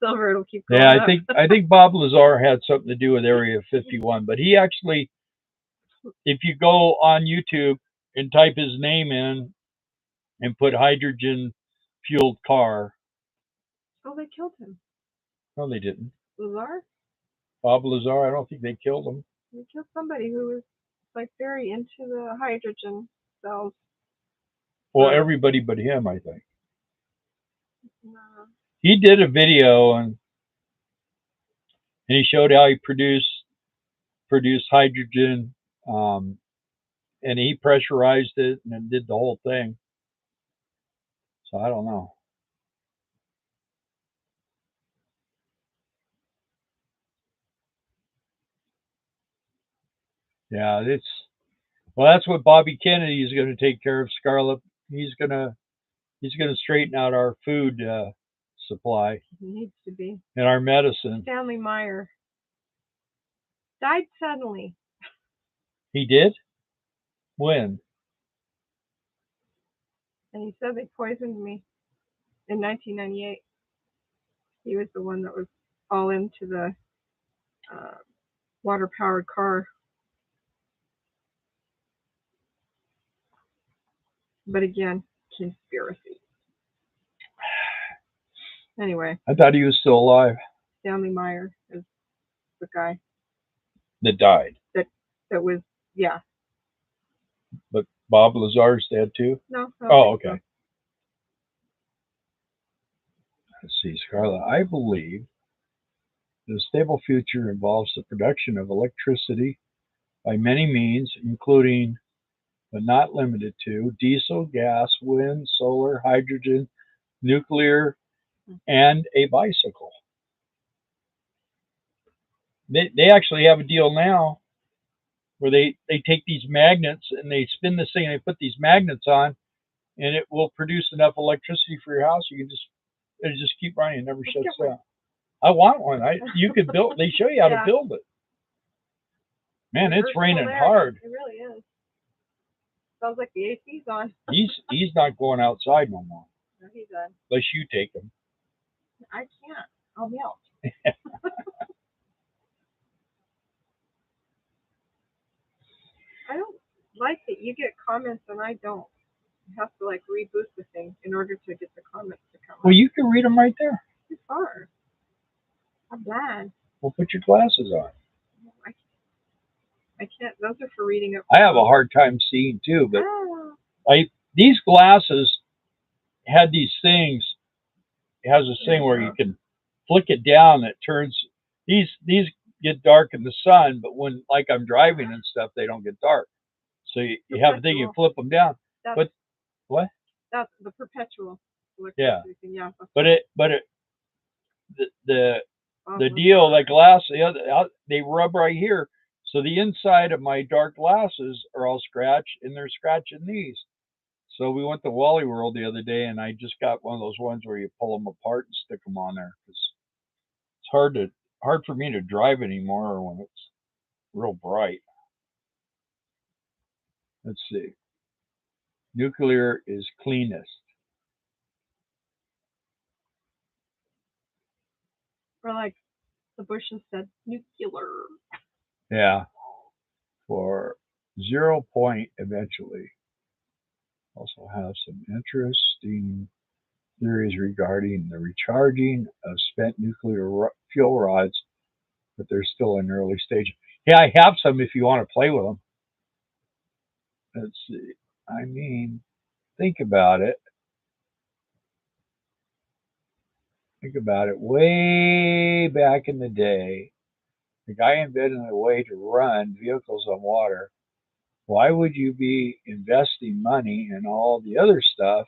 silver, it'll keep going. Yeah, I think Bob Lazar had something to do with Area 51, but he actually, if you go on YouTube and type his name in and put hydrogen fueled car. Oh, they killed him. No, they didn't. Lazar? Bob Lazar, I don't think they killed him. They killed somebody who was like very into the hydrogen cells. Well, everybody but him, I think. No. He did a video and he showed how he produced hydrogen, and he pressurized it and then did the whole thing. So I don't know. Yeah, that's what Bobby Kennedy is going to take care of, Scarlett. He's going to straighten out our food supply. He needs to be. And our medicine. Stanley Meyer died suddenly. He did? When? And he said they poisoned me in 1998. He was the one that was all into the water-powered car. But again, conspiracy. Anyway. I thought he was still alive. Stanley Meyer is the guy. That died? That was, yeah. But Bob Lazar's dead too? No. Oh, okay. So. Let's see, Scarlett. I believe The stable future involves the production of electricity by many means, including but not limited to diesel, gas, wind, solar, hydrogen, nuclear, and a bicycle. They actually have a deal now where they take these magnets and they spin this thing and they put these magnets on, and it will produce enough electricity for your house. You can just keep running. It never shuts down. I want one. You could build. They show you how to build it. Man, it's raining hard. It really is. Sounds like the AC's on. He's not going outside no more. No, he's on. Unless you take him. I can't. I'll melt. I don't like that you get comments and I don't. You have to like reboot the thing in order to get the comments to come. Well, you can read them right there. It's hard. I'm blind. Well, put your glasses on. I can't. Those are for reading up. I have a hard time seeing too, but these glasses had these things. It has this thing where you can flick it down. It turns. These get dark in the sun, but when like I'm driving and stuff, they don't get dark. So you have a thing, you flip them down. But what? That's the perpetual. Yeah. Yeah. But the deal, the glass, they rub right here. So the inside of my dark glasses are all scratched, and they're scratching these. So we went to Wally World the other day, and I just got one of those ones where you pull them apart and stick them on there. It's hard for me to drive anymore when it's real bright. Let's see. Nuclear is cleanest. Or like the Bushes said, nuclear. Yeah. For 0 point eventually. Also have some interesting theories regarding the recharging of spent nuclear fuel rods, but they're still in early stage. Yeah, I have some if you want to play with them. Let's see. I mean, think about it. Think about it. Way back in the day, the guy invented a way to run vehicles on water. Why would you be investing money in all the other stuff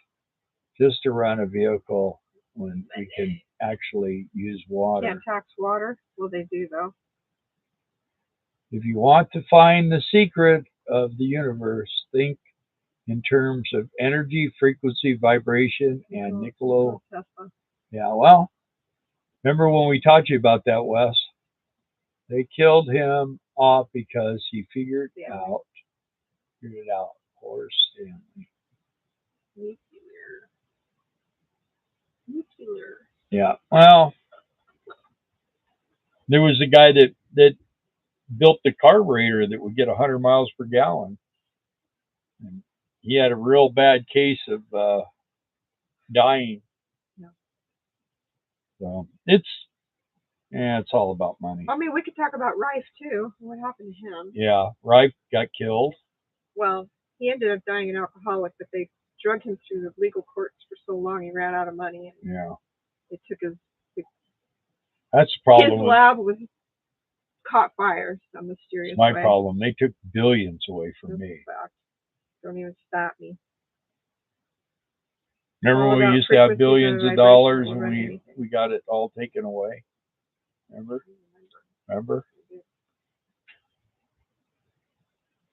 just to run a vehicle when we can actually use water? Can't tax water? Well, they do, though. If you want to find the secret of the universe, think in terms of energy, frequency, vibration, and Nikola Tesla. Yeah, well, remember when we taught you about that, Wes? They killed him off because he figured it out. Poor Stanley. Nuclear. Yeah, well, there was a guy that built the carburetor that would get 100 miles per gallon. And he had a real bad case of dying. Yeah. So it's all about money. I mean, we could talk about Rife too. What happened to him? Yeah, Rife got killed. Well, he ended up dying an alcoholic, but they drug him through the legal courts for so long he ran out of money. And yeah. They took his. That's the problem. His lab was caught fire some mysterious way. It's my problem. They took billions away from me. Don't even stop me. Remember when we used to have billions of dollars and we got it all taken away? Remember?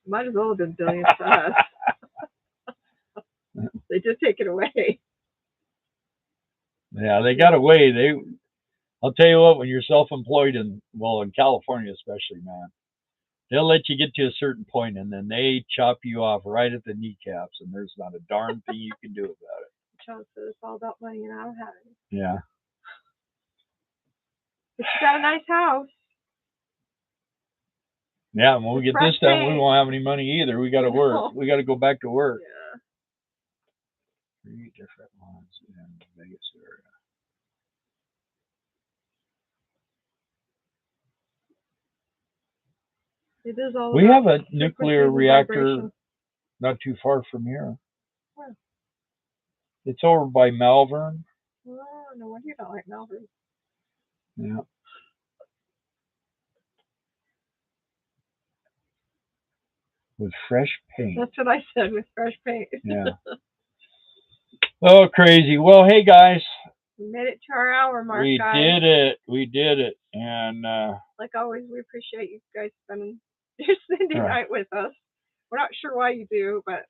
Might as well have been billions to us. They just take it away. Yeah, they got away. I'll tell you what, when you're self-employed in California especially, man, they'll let you get to a certain point and then they chop you off right at the kneecaps and there's not a darn thing you can do about it. John said it's all about money and I don't have it. Yeah. But you got a nice house. Yeah, when we get this done, we won't have any money either. We got to work. We got to go back to work. Yeah. 3 different ones in the Vegas area. It is all we have a nuclear reactor not too far from here. Where? It's over by Malvern. Oh, no wonder you don't like Malvern. Yeah. With fresh paint. That's what I said, with fresh paint. Yeah. Oh, crazy. Well, hey, guys. We made it to our hour mark, guys. We did it. We did it. And like always, we appreciate you guys spending your Sunday night with us. We're not sure why you do, but.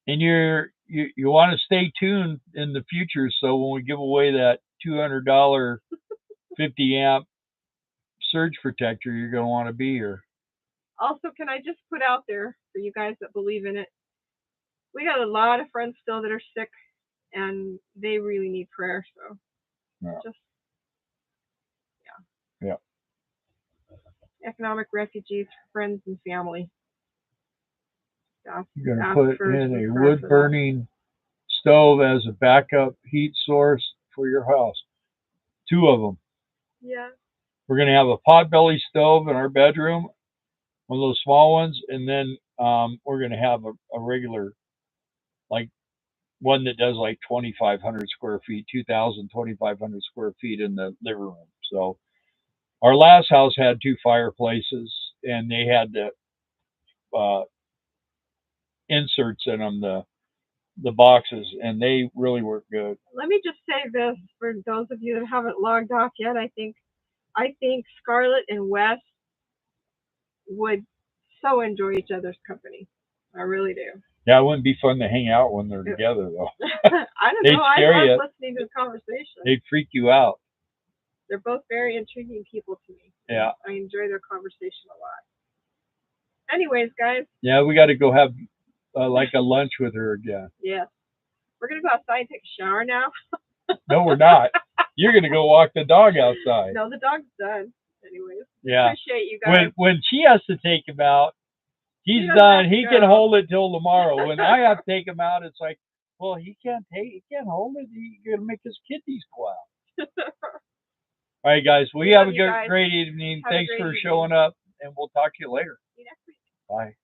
And you want to stay tuned in the future, so when we give away that $200 50 amp surge protector, you're going to want to be here. Also, can I just put out there for you guys that believe in it, we got a lot of friends still that are sick, and they really need prayer. So, yeah. Economic refugees, friends, and family. You're going to put in a wood-burning stove as a backup heat source for your house. 2 of them. Yeah. We're going to have a potbelly stove in our bedroom, one of those small ones, and then we're going to have a regular, like one that does like 2,500 square feet, 2,500 square feet in the living room. So our last house had 2 fireplaces, and they had the inserts in them, the boxes, and they really work good. Let me just say this for those of you that haven't logged off yet. I think Scarlett and Wes would so enjoy each other's company. I really do. Yeah, it wouldn't be fun to hang out when they're together, though. I don't know. I love listening to the conversation. They'd freak you out. They're both very intriguing people to me. Yeah. I enjoy their conversation a lot. Anyways, guys. Yeah, we got to go have like a lunch with her again. Yes. We're going to go outside and take a shower now. No, we're not. You're going to go walk the dog outside. No, the dog's done. Anyways. Yeah. Appreciate you guys. When she has to take him out, he's done. He can hold it till tomorrow. When I have to take him out, it's like, well, he can't hold it. He's going to make his kidneys go out. All right, guys. We have a great evening. Thanks for showing up, and we'll talk to you later. See you next week. Bye.